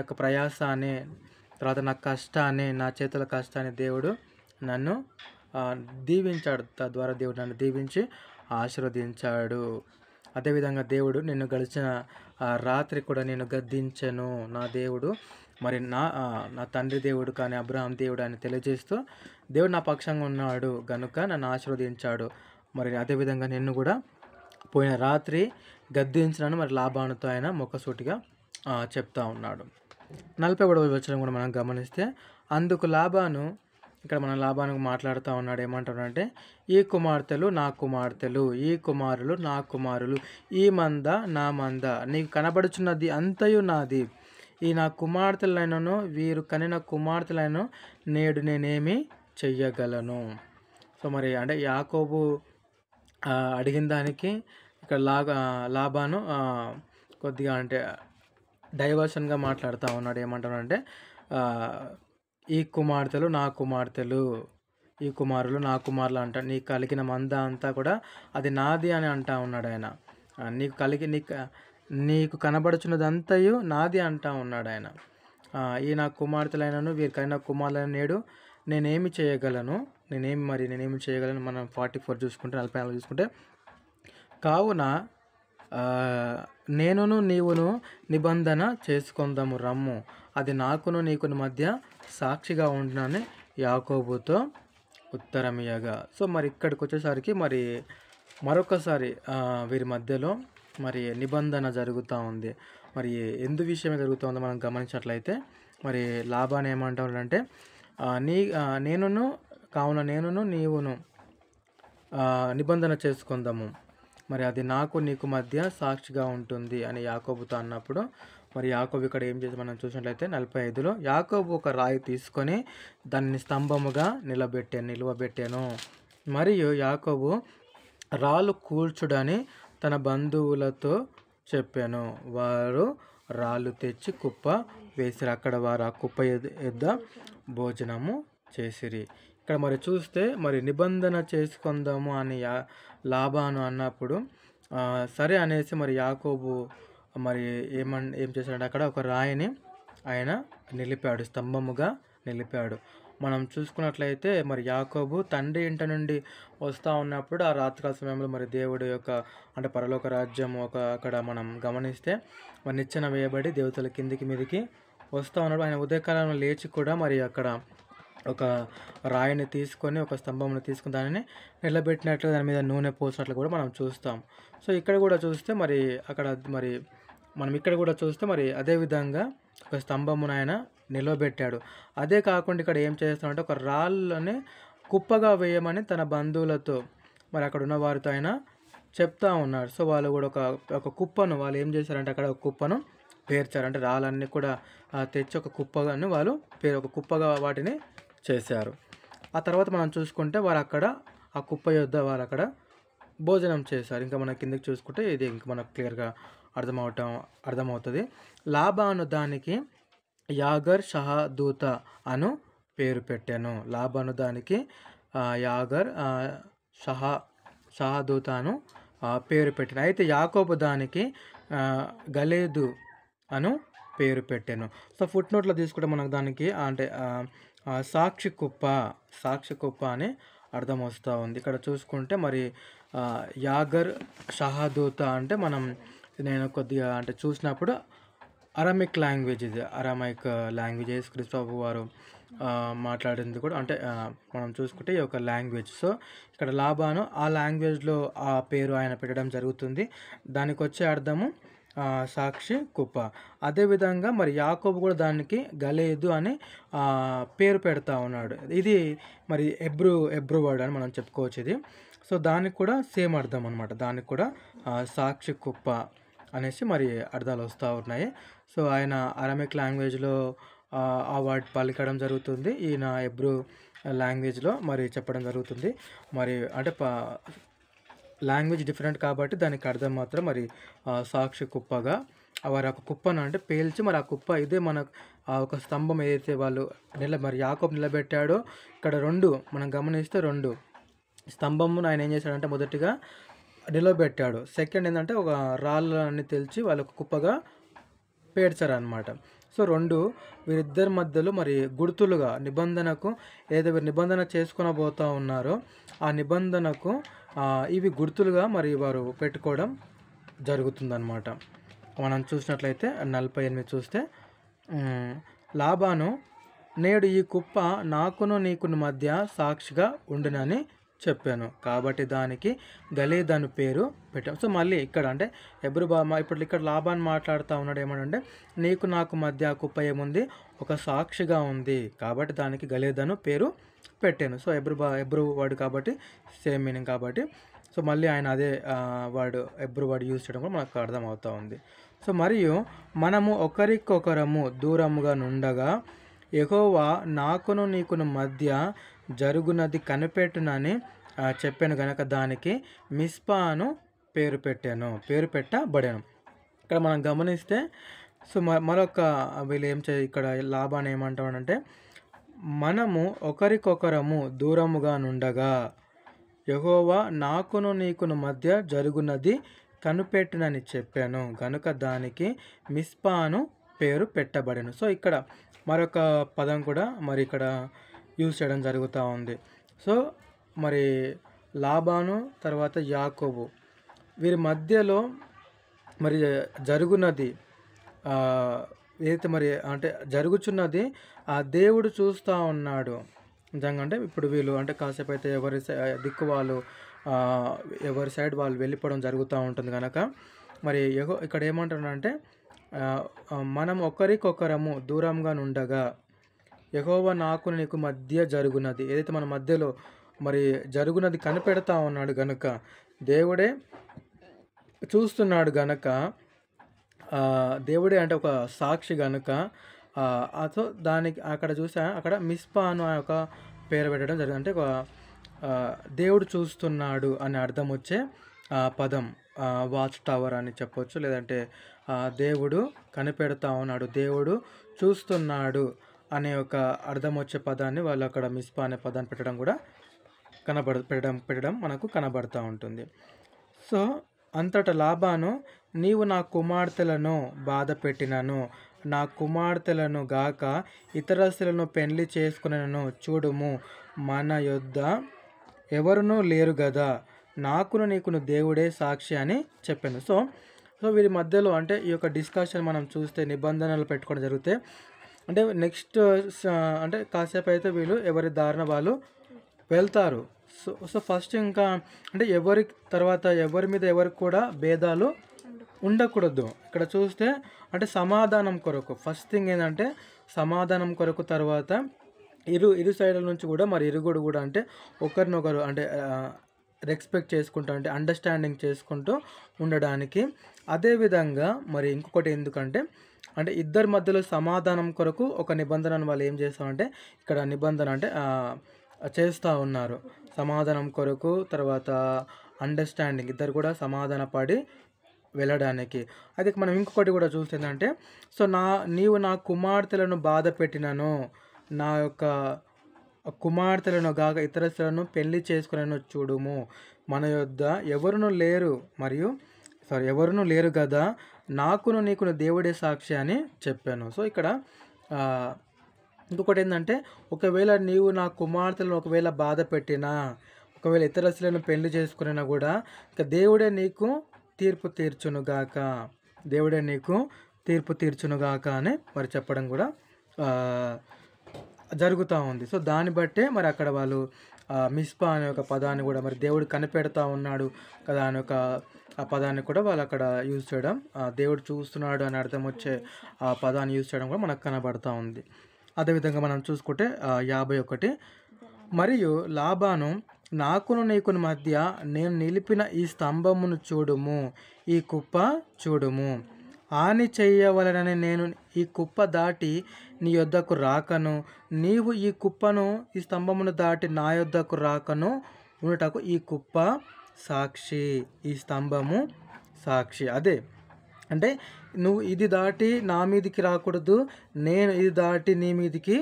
యొక్క ప్రయాసాన్ని, తర్వాత నా కష్టాన్ని, నా చేతుల కష్టాన్ని దేవుడు నన్ను దీవించాడు. తద్వారా దేవుడు నన్ను దీవించి ఆశీర్వదించాడు. అదేవిధంగా దేవుడు నిన్ను గడిచిన రాత్రి కూడా నేను గద్దించెను. నా దేవుడు మరి నా తండ్రి దేవుడు కానీ అబ్రహాం దేవుడు అని తెలియజేస్తూ దేవుడు నా పక్షంగా ఉన్నాడు గనుక నన్ను ఆశీర్వదించాడు. మరి అదేవిధంగా నిన్ను కూడా పోయిన రాత్రి గద్దించినాను. మరి లాబానుతో ఆయన మొక్కసూటిగా చెప్తా ఉన్నాడు. 41వ వచనం కూడా మనం గమనిస్తే, అందుకు లాబాను, ఇక్కడ మన లాబానుకు మాట్లాడుతూ ఉన్నాడు. ఏమంటాడంటే, ఈ కుమార్తెలు నా కుమార్తెలు, ఈ కుమారులు నా కుమారులు, ఈ మంద నా మంద, నీకు కనబడుచున్నది అంతయు నాది. ఈ నా కుమార్తెలైనను వీరు కనిన కుమార్తెలను నేడు నేనేమి చెయ్యగలను. సో మరి అంటే యాకోబు అడిగిన దానికి ఇక్కడ లాబాను కొద్దిగా అంటే డైవర్షన్గా మాట్లాడుతూ ఉన్నాడు. ఏమంటాడంటే, ఈ కుమార్తెలు నా కుమార్తెలు, ఈ కుమారులు నా కుమారులు అంట, నీకు కలిగిన మంద అంతా కూడా అది నాది అని అంటా ఉన్నాడు ఆయన. నీకు కనబడుచున్నదంతయు నాది అంటా ఉన్నాడు ఆయన. ఈ నా కుమార్తెలైనను వీరికైనా కుమారులైన నేడు నేనేమి చేయగలను, నేనేమి చేయగలను. మనం 44 చూసుకుంటే, 44 చూసుకుంటే, కావున నేనును నీవును నిబంధన చేసుకుందాము రమ్ము, అది నాకును నీకును మధ్య సాక్షిగా ఉండునని యాకోబుతో ఉత్తరమియగా. సో మరి ఇక్కడికి వచ్చేసరికి మరి మరొకసారి వీరి మధ్యలో మరి నిబంధన జరుగుతూ ఉంది. మరి ఎందు విషయమే జరుగుతుందో మనం గమనించినట్లయితే, మరి లాబాను ఏమంటాడంటే, కావున నేనును నీవును నిబంధన చేసుకుందాము, మరి అది నాకు నీకు మధ్య సాక్షిగా ఉంటుంది అని యాకోబుతో అన్నప్పుడు, మరి యాకోబు ఇక్కడ ఏం చేసి మనం చూసినట్లయితే 45లో, యాకోబు ఒక రాయి తీసుకొని దాన్ని స్తంభముగా నిలవబెట్టాను. మరియు యాకోబు రాళ్ళు కూల్చుడని తన బంధువులతో చెప్పాను. వారు రాళ్ళు తెచ్చి కుప్ప వేసిరి. అక్కడ వారు ఆ కుప్ప ఎద్ద భోజనము చేసిరి. ఇక్కడ మరి చూస్తే మరి నిబంధన చేసుకుందాము అని లాబాను అన్నప్పుడు సరే అనేసి మరి యాకోబు మరి ఏం చేశాడంటే, అక్కడ ఒక రాయిని ఆయన నిలిపాడు, స్తంభముగా నిలిపాడు. మనం చూసుకున్నట్లయితే మరి యాకోబు తండ్రి ఇంట నుండి వస్తూ ఉన్నప్పుడు ఆ రాత్రికాల సమయంలో మరి దేవుడి యొక్క అంటే పరలోక రాజ్యం అక్కడ మనం గమనిస్తే మరి నిచ్చెన వేయబడి దేవతల కిందికి మీదికి వస్తూ ఉన్నాడు. ఆయన ఉదయకాలంలో లేచి కూడా మరి అక్కడ ఒక రాయిని తీసుకొని, ఒక స్తంభంని తీసుకుని దానిని నిలబెట్టినట్లు, దాని మీద నూనె పోసినట్లు కూడా మనం చూస్తాం. సో ఇక్కడ కూడా చూస్తే మరి అక్కడ మరి మనం ఇక్కడ కూడా చూస్తే మరి అదేవిధంగా ఒక స్తంభమును ఆయన నిలబెట్టాడు. అదే కాకుండా ఇక్కడ ఏం చేస్తామంటే, ఒక రాళ్ళని కుప్పగా వేయమని తన బంధువులతో మరి అక్కడ ఉన్న వారితో ఆయన చెప్తా ఉన్నాడు. సో వాళ్ళు కూడా ఒక కుప్పను వాళ్ళు ఏం చేశారంటే, అక్కడ ఒక కుప్పను పేర్చారు. అంటే రాళ్ళన్నీ కూడా తెచ్చి ఒక కుప్పగాను వాళ్ళు ఒక కుప్పగా వాటిని చేశారు. ఆ తర్వాత మనం చూసుకుంటే వారు అక్కడ ఆ కుప్ప యొద్ద వారు అక్కడ భోజనం చేశారు. ఇంకా మన కిందకి చూసుకుంటే ఇది ఇంకా మనకు క్లియర్గా అర్థమవుతుంది. లాబాను దానికి యాగర్ షహదూత అను పేరు పెట్టాను. లాబాను దానికి యాగర్ షహదూత అను పేరు పెట్టాను. అయితే యాకోబు దానికి గలేదు అను పేరు పెట్టాను. సో ఫుట్ నోట్లో తీసుకుంటే మనకు దానికి అంటే సాక్షి కుప్ప అని అర్థం వస్తూ ఉంది. ఇక్కడ చూసుకుంటే మరి యాగర్ షహదూత అంటే నేను కొద్దిగా అంటే చూసినప్పుడు అరమిక్ లాంగ్వేజ్, ఇది అరమైక్ లాంగ్వేజ్ యేసుక్రీస్తు వారు మాట్లాడింది కూడా అంటే మనం చూసుకుంటే ఈ యొక్క లాంగ్వేజ్. సో ఇక్కడ లాబాను ఆ లాంగ్వేజ్లో ఆ పేరు ఆయన పెట్టడం జరుగుతుంది. దానికి వచ్చే అర్థము సాక్షి కుప్ప. అదేవిధంగా మరి యాకోబు కూడా దానికి గలేదు అని పేరు పెడతా ఉన్నాడు. ఇది మరి ఎబ్రూ వర్డ్ అని మనం చెప్పుకోవచ్చు ఇది. సో దానికి కూడా సేమ్ అర్థం అనమాట. దానికి కూడా సాక్షి కుప్ప అనేసి మరి అర్థాలు వస్తూ ఉన్నాయి. సో ఆయన అరమిక్ లాంగ్వేజ్లో ఆ వర్డ్ పలికడం జరుగుతుంది, ఈయన ఎబ్రూ లాంగ్వేజ్లో మరి చెప్పడం జరుగుతుంది. మరి అంటే లాంగ్వేజ్ డిఫరెంట్ కాబట్టి దానికి అర్థం మాత్రం మరి సాక్షి కుప్పగా వారు ఒక కుప్పను అంటే పేల్చి మరి ఆ కుప్ప ఇదే మన ఒక స్తంభం ఏదైతే వాళ్ళు మరి యాకోబు నిలబెట్టాడో ఇక్కడ మనం గమనిస్తే 2 స్తంభమును ఆయన ఏం చేశాడంటే మొదటిగా నిలబెట్టాడు. సెకండ్ ఏంటంటే ఒక రాళ్ళని తెల్చి వాళ్ళు ఒక కుప్పగా పేర్చారనమాట. సో వీరిద్దరి మధ్యలో మరి గుర్తులుగా నిబంధనకు ఏదో వీరు నిబంధన చేసుకొనబోతూ ఉన్నారో ఆ నిబంధనకు ఇవి గుర్తులుగా మరి వారు పెట్టుకోవడం జరుగుతుందన్నమాట. మనం చూసినట్లయితే 48 చూస్తే లాబాను, నేడు ఈ కుప్ప నాకును నీకును మధ్య సాక్షిగా ఉండునని చెప్పాను, కాబట్టి దానికి గలీద్ అని పేరు పెట్టాం. సో మళ్ళీ ఇక్కడ అంటే ఇప్పుడు ఇక్కడ లాబాన్ మాట్లాడుతూ ఉన్నాడు ఏమంటే, నీకు నాకు మధ్య కుప్ప ఏముంది, ఒక సాక్షిగా ఉంది, కాబట్టి దానికి గలీద్ అని పేరు పెట్టాను. సో ఎబ్రు వర్డ్ కాబట్టి సేమ్ మీనింగ్ కాబట్టి సో మళ్ళీ ఆయన అదే ఎబ్రు వర్డ్ యూజ్ చేయడం కూడా మనకు అర్థమవుతూ ఉంది. సో మరియు మనము ఒకరికొకరము దూరముగా నుండగా యెహోవా నాకును నీకును మధ్య జరుగునది కనిపెట్టునని చెప్పాను గనక దానికి మిస్పా పేరు పెట్టబడాను. ఇక్కడ మనం గమనిస్తే సో మరొక వీళ్ళు ఇక్కడ లాబాన్ ఏమంటామంటే, మనము ఒకరికొకరము దూరముగా నుండగా యెహోవా నాకును నీకును మధ్య జరుగునది కనిపెట్టునని చెప్పాను కనుక దానికి మిస్పాను పేరు పెట్టబడెను. సో ఇక్కడ మరొక పదం కూడా మరి ఇక్కడ యూజ్ చేయడం జరుగుతూ ఉంది. సో మరి లాబాను తర్వాత యాకోబు వీరి మధ్యలో మరి జరుగునది ఏదైతే మరి అంటే జరుగుచున్నది ఆ దేవుడు చూస్తూ ఉన్నాడు. నిజంగా అంటే ఇప్పుడు వీళ్ళు అంటే కాసేపు అయితే ఎవరి దిక్కు వాళ్ళు ఎవరి సైడ్ వాళ్ళు వెళ్ళిపోవడం జరుగుతూ ఉంటుంది కనుక మరి ఇక్కడ ఏమంటున్నాడంటే, మనం ఒకరికొకరము దూరంగా నుండగా యెహోవా నాకు నీకు మధ్య జరుగునది, ఏదైతే మన మధ్యలో మరి జరుగునది కనిపెడతా ఉన్నాడు గనుక, దేవుడే చూస్తున్నాడు గనక, దేవుడే అంటే ఒక సాక్షి గనుక సో దానికి అక్కడ అక్కడ మిస్పా ఒక పేరు పెట్టడం జరిగింది. అంటే ఒక దేవుడు చూస్తున్నాడు అని అర్థం వచ్చే పదం వాచ్ టవర్ అని చెప్పొచ్చు, లేదంటే దేవుడు కనిపెడతా ఉన్నాడు, దేవుడు చూస్తున్నాడు అనే ఒక అర్థం వచ్చే పదాన్ని వాళ్ళు అక్కడ మిస్పా అనే పదాన్ని పెట్టడం కూడా పెట్టడం మనకు కనబడుతూ ఉంటుంది. సో అంతటా లాబాను, నీవు నా కుమార్తెలను బాధ పెట్టినను, నా కుమార్తెలను గాక ఇతరస్తులను పెళ్లి చేసుకునను, చూడుము మన యొద్ద ఎవరునూ లేరు గదా, నాకును నీకును దేవుడే సాక్షి అని చెప్పాను. సో వీరి మధ్యలో అంటే ఈ యొక్క డిస్కషన్ మనం చూస్తే నిబంధనలు పెట్టుకోవడం జరిగితే అంటే నెక్స్ట్ అంటే కాసేపు అయితే వీళ్ళు ఎవరి దారిన వాళ్ళు వెళ్తారు. సో ఫస్ట్ ఇంకా అంటే ఎవరి మీద ఎవరికి కూడా భేదాలు ఉండకూడదు. ఇక్కడ చూస్తే అంటే సమాధానం కొరకు ఫస్ట్ థింగ్ ఏంటంటే సమాధానం కొరకు, తర్వాత ఇరు సైడ్ల నుంచి కూడా మరి ఇరుగుడు కూడా అంటే ఒకరినొకరు అంటే రెస్పెక్ట్ చేసుకుంటూ అంటే అండర్స్టాండింగ్ చేసుకుంటూ ఉండడానికి. అదేవిధంగా మరి ఇంకొకటి ఎందుకంటే అంటే ఇద్దరి మధ్యలో సమాధానం కొరకు ఒక నిబంధనను వాళ్ళు ఏం చేస్తామంటే ఇక్కడ నిబంధన అంటే చేస్తూ ఉన్నారు. సమాధానం కొరకు, తర్వాత అండర్స్టాండింగ్, ఇద్దరు కూడా సమాధాన పడి వెళ్ళడానికి. అది మనం ఇంకొకటి కూడా చూస్తుందంటే సో నీవు నా కుమార్తెలను బాధ పెట్టినను, నా యొక్క కుమార్తెలను గాక ఇతరస్తులను పెళ్లి చేసుకునను, చూడుము మన యొద్ద ఎవరునూ లేరు కదా, నాకును నీకును దేవుడే సాక్షి అని చెప్పాను. సో ఇక్కడ ఇంకొకటి ఏంటంటే ఒకవేళ నీవు నా కుమార్తెలను ఒకవేళ బాధ పెట్టినా, ఒకవేళ ఇతరస్తులను పెళ్లి చేసుకున్నా కూడా ఇక దేవుడే నీకు తీర్పు తీర్చునుగాక అని మరి చెప్పడం కూడా జరుగుతూ ఉంది. సో దాన్ని బట్టే మరి అక్కడ వాళ్ళు మిస్పా అనే ఒక పదాన్ని కూడా మరి దేవుడు కనిపెడతా ఉన్నాడు కదా అనే ఒక ఆ పదాన్ని కూడా వాళ్ళు అక్కడ యూజ్ చేయడం, దేవుడు చూస్తున్నాడు అని అర్థం వచ్చే ఆ పదాన్ని యూజ్ చేయడం కూడా మనకు కనబడుతూ ఉంది. అదేవిధంగా మనం చూసుకుంటే 51, మరియు లాబాను, నాకును నీకును మధ్య నేను నిలిపిన ఈ స్తంభమును చూడుము, ఈ కుప్ప చూడుము, హాని చేయవలనని నేను ఈ కుప్ప దాటి నీ యొద్దకు రాకను, నీవు ఈ స్తంభమును దాటి నా యొద్దకు రాకను ఉన్నటకు ఈ కుప్ప సాక్షి, ఈ స్తంభము సాక్షి. అదే అంటే నువ్వు ఇది దాటి నా మీదికి రాకూడదు, నేను ఇది దాటి నీ మీదికి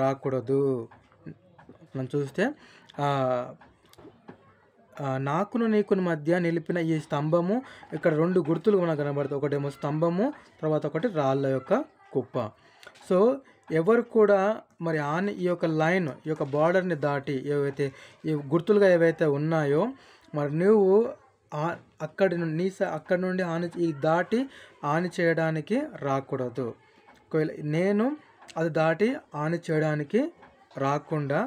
రాకూడదు. మనం చూస్తే నాకును నీకును మధ్య నిలిపిన ఈ స్తంభము, ఇక్కడ 2 గుర్తులు మనకు కనబడతాయి. ఒకటేమో స్తంభము, తర్వాత ఒకటి రాళ్ళ యొక్క కుప్ప. సో ఎవరు కూడా మరి ఈ యొక్క లైన్, ఈ యొక్క బార్డర్ని దాటి ఏవైతే ఈ గుర్తులుగా ఏవైతే ఉన్నాయో మరి నువ్వు అక్కడి నుండి ఈ దాటి హాని చేయడానికి రాకూడదు. ఒకవేళ నేను అది దాటి హాని చేయడానికి రాకుండా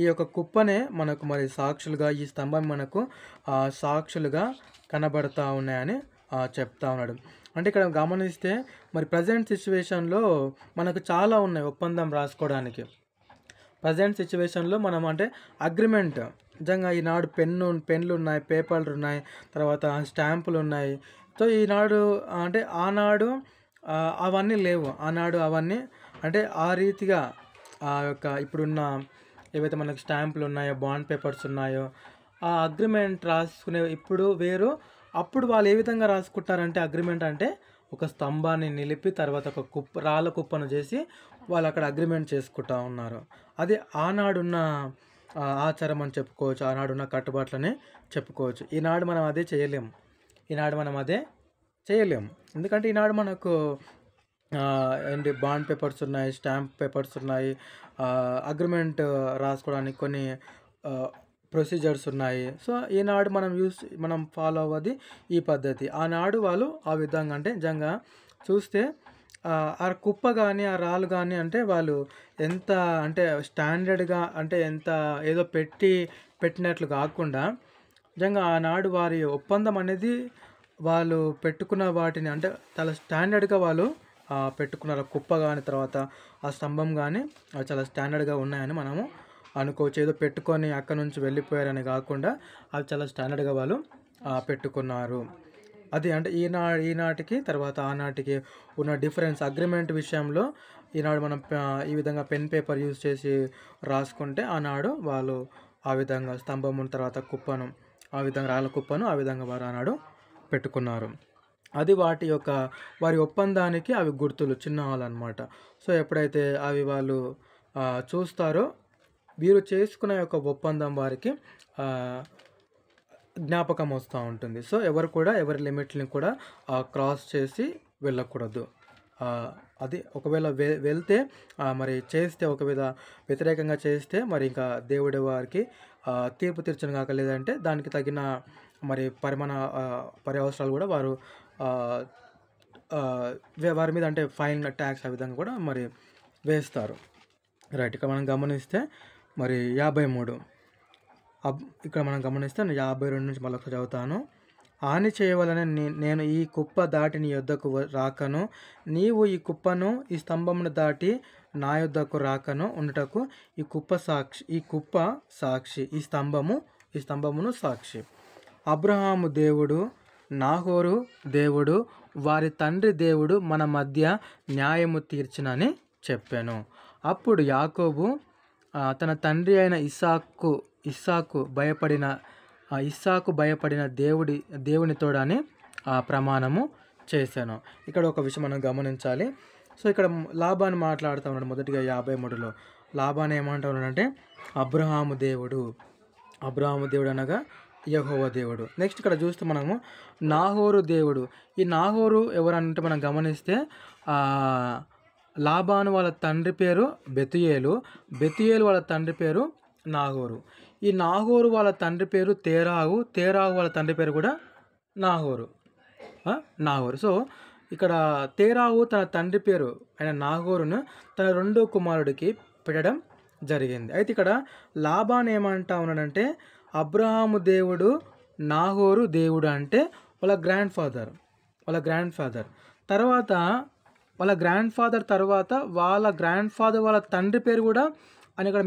ఈ యొక్క కుప్పనే మనకు మరి సాక్షులుగా, ఈ స్తంభం మనకు సాక్షులుగా కనబడతా ఉన్నాయని చెప్తా ఉన్నాడు. అంటే ఇక్కడ గమనిస్తే మరి ప్రజెంట్ సిచ్యువేషన్లో మనకు చాలా ఉన్నాయి ఒప్పందం రాసుకోవడానికి. ప్రజెంట్ సిచ్యువేషన్లో మనం అంటే అగ్రిమెంట్ నిజంగా ఈనాడు పెన్లు ఉన్నాయి, పేపర్లు ఉన్నాయి, తర్వాత స్టాంపులు ఉన్నాయి. సో ఈనాడు అంటే ఆనాడు అవన్నీ లేవు. ఆనాడు అవన్నీ అంటే ఆ రీతిగా ఆ యొక్క ఇప్పుడున్న ఏవైతే మనకు స్టాంపులు ఉన్నాయో, బాండ్ పేపర్స్ ఉన్నాయో, ఆ అగ్రిమెంట్ రాసుకునే ఇప్పుడు వేరు. అప్పుడు వాళ్ళు ఏ విధంగా రాసుకుంటారంటే అగ్రిమెంట్ అంటే ఒక స్తంభాన్ని నిలిపి తర్వాత ఒక రాళ్ళ కుప్పను చేసి వాళ్ళు అక్కడ అగ్రిమెంట్ చేసుకుంటా ఉన్నారు. అది ఆనాడున్న ఆచారం అని చెప్పుకోవచ్చు, ఆనాడున్న కట్టుబాట్లనే చెప్పుకోవచ్చు. ఈనాడు మనం అదే చేయలేము. ఎందుకంటే ఈనాడు మనకు ఏంటి బాండ్ పేపర్స్ ఉన్నాయి, స్టాంప్ పేపర్స్ ఉన్నాయి, అగ్రిమెంట్ రాసుకోవడానికి కొన్ని ప్రొసీజర్స్ ఉన్నాయి. సో ఈనాడు మనం ఫాలో అవ్వది ఈ పద్ధతి. ఆనాడు వాళ్ళు ఆ విధంగా అంటే నిజంగా చూస్తే ఆ కుప్ప కానీ ఆ రాళ్ళు కానీ అంటే వాళ్ళు ఎంత అంటే స్టాండర్డ్గా అంటే ఎంత ఏదో పెట్టినట్లు కాకుండా నిజంగా ఆనాడు వారి ఒప్పందం అనేది వాళ్ళు పెట్టుకున్న వాటిని అంటే చాలా స్టాండర్డ్గా వాళ్ళు పెట్టుకున్నారు. కుప్ప కానీ తర్వాత ఆ స్తంభం కానీ చాలా స్టాండర్డ్గా ఉన్నాయని మనము అనుకోవచ్చు. ఏదో పెట్టుకొని అక్కడ నుంచి వెళ్ళిపోయారని కాకుండా అవి చాలా స్టాండర్డ్గా వాళ్ళు పెట్టుకున్నారు. అది అంటే ఈనాటికి తర్వాత ఆనాటికి ఉన్న డిఫరెన్స్ అగ్రిమెంట్ విషయంలో ఈనాడు మనం ఈ విధంగా పెన్ పేపర్ యూజ్ చేసి రాసుకుంటే ఆనాడు వాళ్ళు ఆ విధంగా స్తంభం తర్వాత కుప్పను ఆ విధంగా రాళ్ళ కుప్పను ఆ విధంగా వారు ఆనాడు పెట్టుకున్నారు. అది వారి ఒప్పందానికి అవి గుర్తులు, చిహ్నాలు అన్నమాట. సో ఎప్పుడైతే అవి వాళ్ళు చూస్తారో వీరు చేసుకునే యొక్క ఒప్పందం వారికి జ్ఞాపకం వస్తూ ఉంటుంది. సో ఎవరు కూడా ఎవరి లిమిట్ని కూడా క్రాస్ చేసి వెళ్ళకూడదు. అది ఒకవేళ వెళ్తే మరి చేస్తే ఒకవేళ వ్యతిరేకంగా చేస్తే మరి ఇంకా దేవుడి వారికి తీర్పు తీర్చను కాక లేదంటే దానికి తగిన మరి పర్యవసరాలు కూడా వారి మీద అంటే ఫైన్, ట్యాక్స్ ఆ విధంగా కూడా మరి వేస్తారు. రైట్. ఇక్కడ మనం గమనిస్తే మరి 53 ఇక్కడ మనం గమనిస్తే 52 నుంచి మళ్ళీ చదువుతాను. హాని చేయవలనని నేను ఈ కుప్ప దాటి నీ యొద్దకు రాకను, నీవు ఈ కుప్పను ఈ స్తంభమును దాటి నా యొద్దకు రాకను ఉండుటకు ఈ కుప్ప సాక్షి, ఈ స్తంభమును సాక్షి. అబ్రహాము దేవుడు, నాహోరు దేవుడు, వారి తండ్రి దేవుడు మన మధ్య న్యాయము తీర్చునని చెప్పాను. అప్పుడు యాకోబు తన తండ్రి అయిన ఇస్సాకు భయపడిన దేవునితోడని ప్రమాణము చేశాను. ఇక్కడ ఒక విషయం మనం గమనించాలి. సో ఇక్కడ లాబాను మాట్లాడుతూ ఉన్నాడు. మొదటిగా 53లో లాబాను ఏమంటా ఉన్నాడంటే అబ్రహాము దేవుడు అనగా యెహోవా దేవుడు. నెక్స్ట్ ఇక్కడ చూస్తే మనము నాహోరు దేవుడు. ఈ నాహోరు ఎవరంటే మనం గమనిస్తే లాబాను వాళ్ళ తండ్రి పేరు బెతుయేలు వాళ్ళ తండ్రి పేరు నాహోరు. ఈ నాహోరు వాళ్ళ తండ్రి పేరు తేరాగు వాళ్ళ తండ్రి పేరు కూడా నాహోరు. సో ఇక్కడ తేరాగు తన తండ్రి పేరు ఆయన నాహోరును తన రెండో కుమారుడికి పెట్టడం జరిగింది. అయితే ఇక్కడ లాబాను ఏమంటా ఉన్నాడంటే అబ్రహాము దేవుడు, నాహోరు దేవుడు అంటే వాళ్ళ గ్రాండ్ ఫాదర్ తర్వాత వాళ్ళ గ్రాండ్ ఫాదర్ వాళ్ళ తండ్రి పేరు కూడా అని ఇక్కడ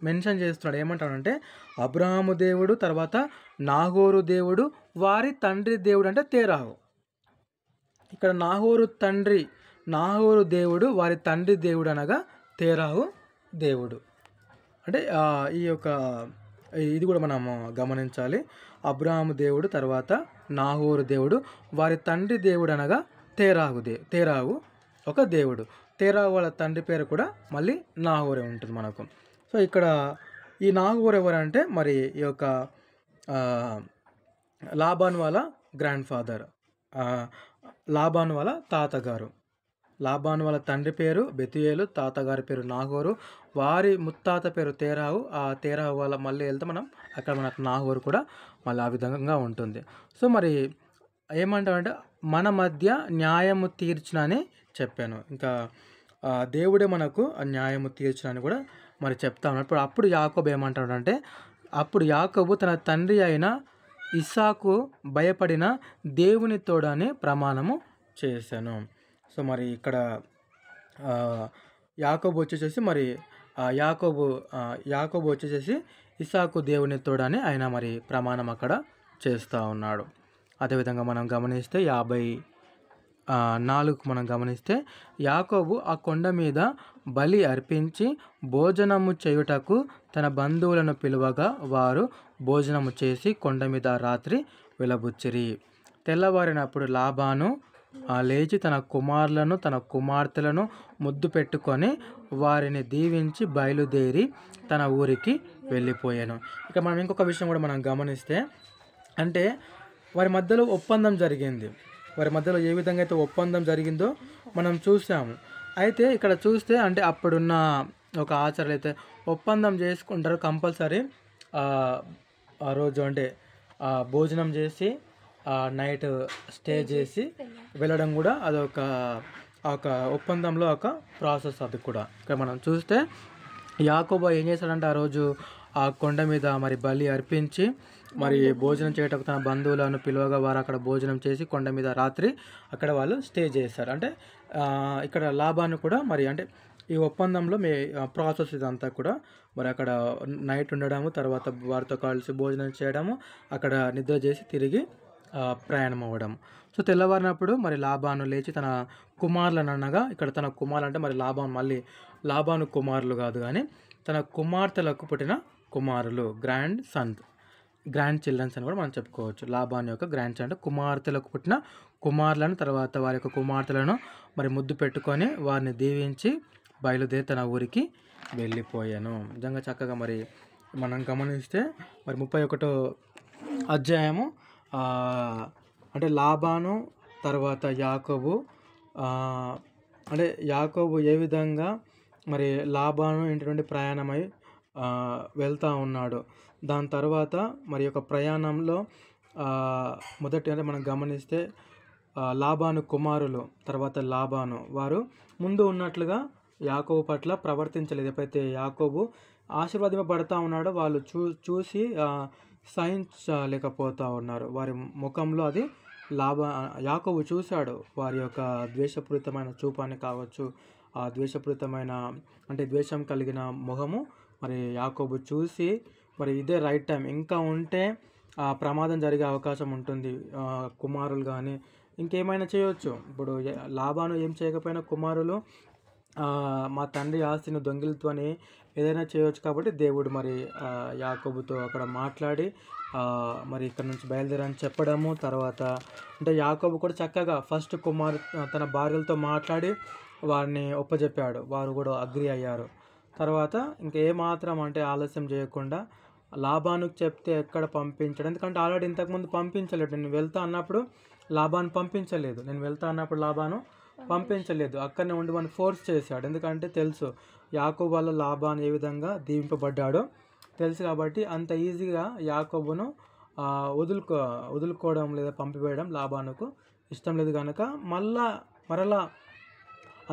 మెన్షన్ చేస్తున్నాడు. ఏమంటాడంటే అబ్రహాము దేవుడు తర్వాత నాహోరు దేవుడు, వారి తండ్రి దేవుడు అంటే తేరాగు. ఇక్కడ నాహోరు దేవుడు, వారి తండ్రి దేవుడు అనగా తేరాగు దేవుడు. అంటే ఇది కూడా మనము గమనించాలి. అబ్రహాము దేవుడు తర్వాత నాహోరు దేవుడు, వారి తండ్రి దేవుడు అనగా తేరాగు ఒక దేవుడు. తేరాగు వాళ్ళ తండ్రి పేరు కూడా మళ్ళీ నాహోరే ఉంటుంది మనకు. సో ఇక్కడ ఈ నాహోరు ఎవరంటే మరి ఈ యొక్క లాబాను వాళ్ళ గ్రాండ్ ఫాదర్, లాబాను వాళ్ళ తాతగారు. లాబాను వాళ్ళ తండ్రి పేరు బెతుయేలు, తాతగారి పేరు నాహోరు, వారి ముత్తాత పేరు తేరావు. ఆ తేరావు వాళ్ళ మళ్ళీ వెళ్తే మనం అక్కడ మనకు నాహోరు కూడా మళ్ళీ ఆ విధంగా ఉంటుంది. సో మరి ఏమంటామంటే మన మధ్య న్యాయము తీర్చునని చెప్పాను. ఇంకా దేవుడే మనకు న్యాయము తీర్చునని కూడా మరి చెప్తా ఉన్నాడు. అప్పుడు యాకోబు ఏమంటాడంటే, అప్పుడు యాకోబు తన తండ్రి అయిన ఇస్సాకు భయపడిన దేవుని తోడని ప్రమాణము చేశాను. సో మరి ఇక్కడ యాకోబు వచ్చేసేసి మరి యాకోబు వచ్చేసేసి ఇస్సాకు దేవుని తోడని ఆయన మరి ప్రమాణం అక్కడ చేస్తూ ఉన్నాడు. అదేవిధంగా మనం గమనిస్తే 54 మనం గమనిస్తే, యాకోబు ఆ కొండ మీద బలి అర్పించి భోజనము చేయుటకు తన బంధువులను పిలువగా వారు భోజనము చేసి కొండ మీద రాత్రి వెలబుచ్చిరి. తెల్లవారినప్పుడు లాబాను లేచి తన కుమారులను తన కుమార్తెలను ముద్దు పెట్టుకొని వారిని దీవించి బయలుదేరి తన ఊరికి వెళ్ళిపోయాను. ఇక మనం ఇంకొక విషయం కూడా మనం గమనిస్తే, అంటే వారి మధ్యలో ఒప్పందం జరిగింది. వారి మధ్యలో ఏ విధంగా అయితే ఒప్పందం జరిగిందో మనం చూసాము. అయితే ఇక్కడ చూస్తే అంటే అప్పుడున్న ఒక ఆచారాలు అయితే ఒప్పందం చేసుకుంటారు కంపల్సరీ. ఆ రోజు అంటే భోజనం చేసి నైట్ స్టే చేసి వెళ్ళడం కూడా అదొక ఒప్పందంలో ఒక ప్రాసెస్. అది కూడా ఇక్కడ మనం చూస్తే యాకోబు ఏం చేశాడంటే ఆ రోజు ఆ కొండ మీద మరి బలి అర్పించి మరి భోజనం చేయటకు తన బంధువులను పిలువగా వారు అక్కడ భోజనం చేసి కొండ మీద రాత్రి అక్కడ వాళ్ళు స్టే చేశారు. అంటే ఇక్కడ లాబాను కూడా మరి అంటే ఈ ఒప్పందంలో ప్రాసెస్ ఇదంతా కూడా మరి అక్కడ నైట్ ఉండడము, తర్వాత వారితో కలిసి భోజనం చేయడము, అక్కడ నిద్ర చేసి తిరిగి ప్రయాణం అవ్వడం. సో తెల్లవారినప్పుడు మరి లాబాను లేచి తన కుమారులను అనగా ఇక్కడ తన కుమారులు అంటే మరి లాబాను కుమారులు కాదు కానీ తన కుమార్తెలకు పుట్టిన కుమారులు, గ్రాండ్ చిల్డ్రన్స్ అని కూడా మనం చెప్పుకోవచ్చు. లాబాను యొక్క గ్రాండ్ చిల్డ్రన్ అంటే కుమార్తెలకు పుట్టిన కుమారులను, తర్వాత వారి యొక్క కుమార్తెలను మరి ముద్దు పెట్టుకొని వారిని దీవించి బయలుదేరి తన ఊరికి వెళ్ళిపోయాను. నిజంగా చక్కగా మరి మనం గమనిస్తే మరి 31వ అధ్యాయము అంటే లాబాను తర్వాత యాకోబు అంటే యాకోబు ఏ విధంగా మరి లాబాను ఇంటి నుండి ప్రయాణమై వెళ్తూ ఉన్నాడు. దాని తర్వాత మరి యొక్క ప్రయాణంలో మొదటి అంటే మనం గమనిస్తే లాబాను కుమారులు తర్వాత లాబాను వారు ముందు ఉన్నట్లుగా యాకోబు పట్ల ప్రవర్తించలేదు. ఎప్పుడైతే యాకోబు ఆశీర్వాదింపబడతా ఉన్నాడో వాళ్ళు చూసి సహించలేకపోతూ ఉన్నారు. వారి ముఖంలో అది యాకోబు చూశాడు. వారి యొక్క ద్వేషపూరితమైన చూపాన్ని కావచ్చు, ఆ ద్వేషపూరితమైన అంటే ద్వేషం కలిగిన ముఖము మరి యాకోబు చూసి మరి ఇదే రైట్ టైం, ఇంకా ఉంటే ప్రమాదం జరిగే అవకాశం ఉంటుంది. కుమారులు కానీ ఇంకేమైనా చేయవచ్చు. ఇప్పుడు లాబాను ఏం చేయకపోయినా కుమారులు మా తండ్రి ఆస్తిని దొంగిలితోని ఏదైనా చేయవచ్చు. కాబట్టి దేవుడు మరి యాకోబుతో అక్కడ మాట్లాడి మరి ఇక్కడ నుంచి బయలుదేరని చెప్పడము. తర్వాత అంటే యాకోబు కూడా చక్కగా ఫస్ట్ తన భార్యలతో మాట్లాడి వారిని ఒప్పజెప్పాడు. వారు కూడా అగ్రి అయ్యారు. తర్వాత ఇంకేమాత్రం అంటే ఆలస్యం చేయకుండా లాబానుకు చెప్తే ఎక్కడ పంపించాడు. ఎందుకంటే ఆల్రెడీ ఇంతకుముందు పంపించలేడు. నేను వెళ్తా అన్నప్పుడు లాబాను పంపించలేదు. అక్కడనే ఉండి మనం ఫోర్స్ చేశాడు. ఎందుకంటే తెలుసు యాకోబు వల్ల లాబాను ఏ విధంగా దీవింపబడ్డాడో తెలుసు. కాబట్టి అంత ఈజీగా యాకోబును వదులుకోవడం లేదా పంపివేయడం లాబానుకు ఇష్టం లేదు కనుక మరలా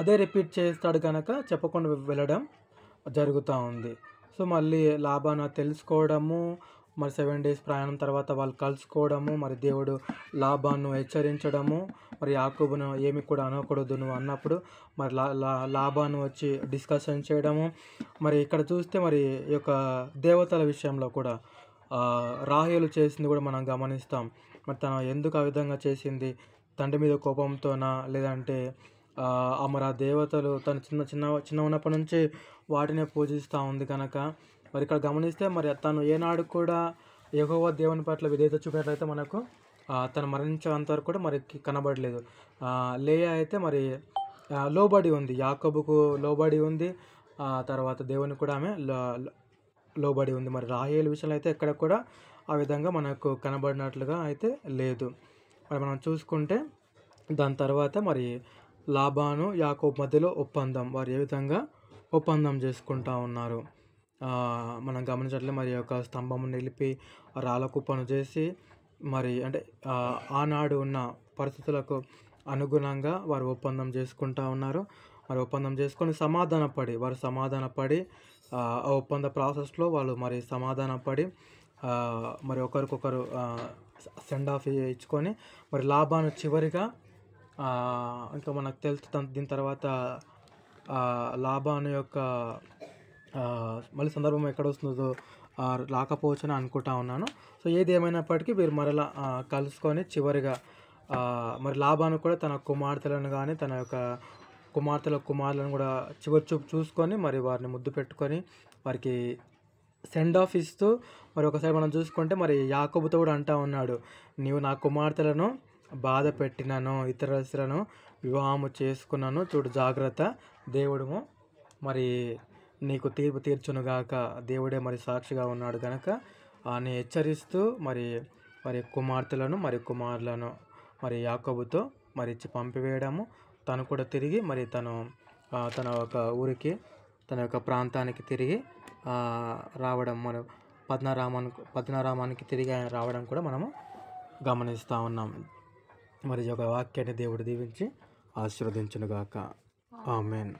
అదే రిపీట్ చేస్తాడు కనుక చెప్పకుండా వెళ్ళడం జరుగుతూ ఉంది. సో మళ్ళీ లాబాను తెలుసుకోవడము, మరి 7 days ప్రయాణం తర్వాత వాళ్ళు కలుసుకోవడము, మరి దేవుడు లాబాను హెచ్చరించడము, మరి యాకోబును ఏమి కూడా అనకూడదు నువ్వు అన్నప్పుడు మరి లాబాను వచ్చి డిస్కషన్ చేయడము. మరి ఇక్కడ చూస్తే మరి ఈ యొక్క దేవతల విషయంలో కూడా రాహేలు చేసింది కూడా మనం గమనిస్తాం. మరి తను ఎందుకు ఆ విధంగా చేసింది? తండ్రి మీద కోపంతోనా, లేదంటే మరి ఆ దేవతలు తను చిన్న ఉన్నప్పటి నుంచి వాటినే పూజిస్తూ ఉంది కనుక మరి ఇక్కడ గమనిస్తే మరి తను ఏనాడు కూడా యెహోవా దేవుని పట్ల విధేయత చూపినట్లయితే మనకు తను మరణించేంత వరకు కూడా మరి కనబడలేదు. లేయా అయితే మరి లోబడి ఉంది, యాకోబుకు లోబడి ఉంది, తర్వాత దేవుని కూడా ఆమె లోబడి ఉంది. మరి రాహేలు విషయంలో అయితే ఎక్కడ కూడా ఆ విధంగా మనకు కనబడినట్లుగా అయితే లేదు. మరి మనం చూసుకుంటే దాని తర్వాత మరి లాబాను యాకోబు మధ్యలో ఒప్పందం, వారు ఏ విధంగా ఒప్పందం చేసుకుంటా ఉన్నారు. మనం గమనించట్లే మరి యొక్క స్తంభం నిలిపి రాళ్ళ కుప్పను చేసి మరి అంటే ఆనాడు ఉన్న పరిస్థితులకు అనుగుణంగా వారు ఒప్పందం చేసుకుంటా ఉన్నారు. మరి ఒప్పందం చేసుకొని వారు సమాధానపడి ఆ ఒప్పంద ప్రాసెస్లో వాళ్ళు మరి సమాధానపడి మరి ఒకరికొకరు సెండ్ ఆఫ్ ఇచ్చుకొని మరి లాబాను చివరిగా ఇంకా మనకు తెలుసు దీని తర్వాత లాబాను యొక్క మళ్ళీ సందర్భం ఎక్కడ వస్తుందో రాకపోవచ్చని అనుకుంటా ఉన్నాను. సో ఏది ఏమైనప్పటికీ వీరు మరలా కలుసుకొని చివరిగా మరి లాబాను కూడా తన కుమార్తెలను కానీ తన యొక్క కుమారులను కూడా చివరి చూపు చూసుకొని మరి వారిని ముద్దు పెట్టుకొని వారికి సెండ్ ఆఫ్ ఇస్తూ మరి ఒకసారి మనం చూసుకుంటే మరి యాకోబుతో కూడా అంటా ఉన్నాడు, నీవు నా కుమార్తెలను బాధ పెట్టినను, ఇతరులను వివాహము చేసుకున్నాను, చూడు జాగ్రత్త, దేవుడు మరి నీకు తీర్పు తీర్చునుగాక, దేవుడే మరి సాక్షిగా ఉన్నాడు కనుక అని హెచ్చరిస్తూ మరి కుమారులను మరి యాకోబుతో మరి ఇచ్చి పంపివేయడము, తను కూడా తిరిగి మరి తన ఒక ఊరికి తన యొక్క ప్రాంతానికి తిరిగి రావడం, మన పద్మనారామానికి తిరిగి ఆయన రావడం కూడా మనము గమనిస్తూ ఉన్నాం. మరి ఈ యొక్క వాక్యాన్ని దేవుడు దీవించి ఆశీర్వదించునుగాక. ఆమేన్.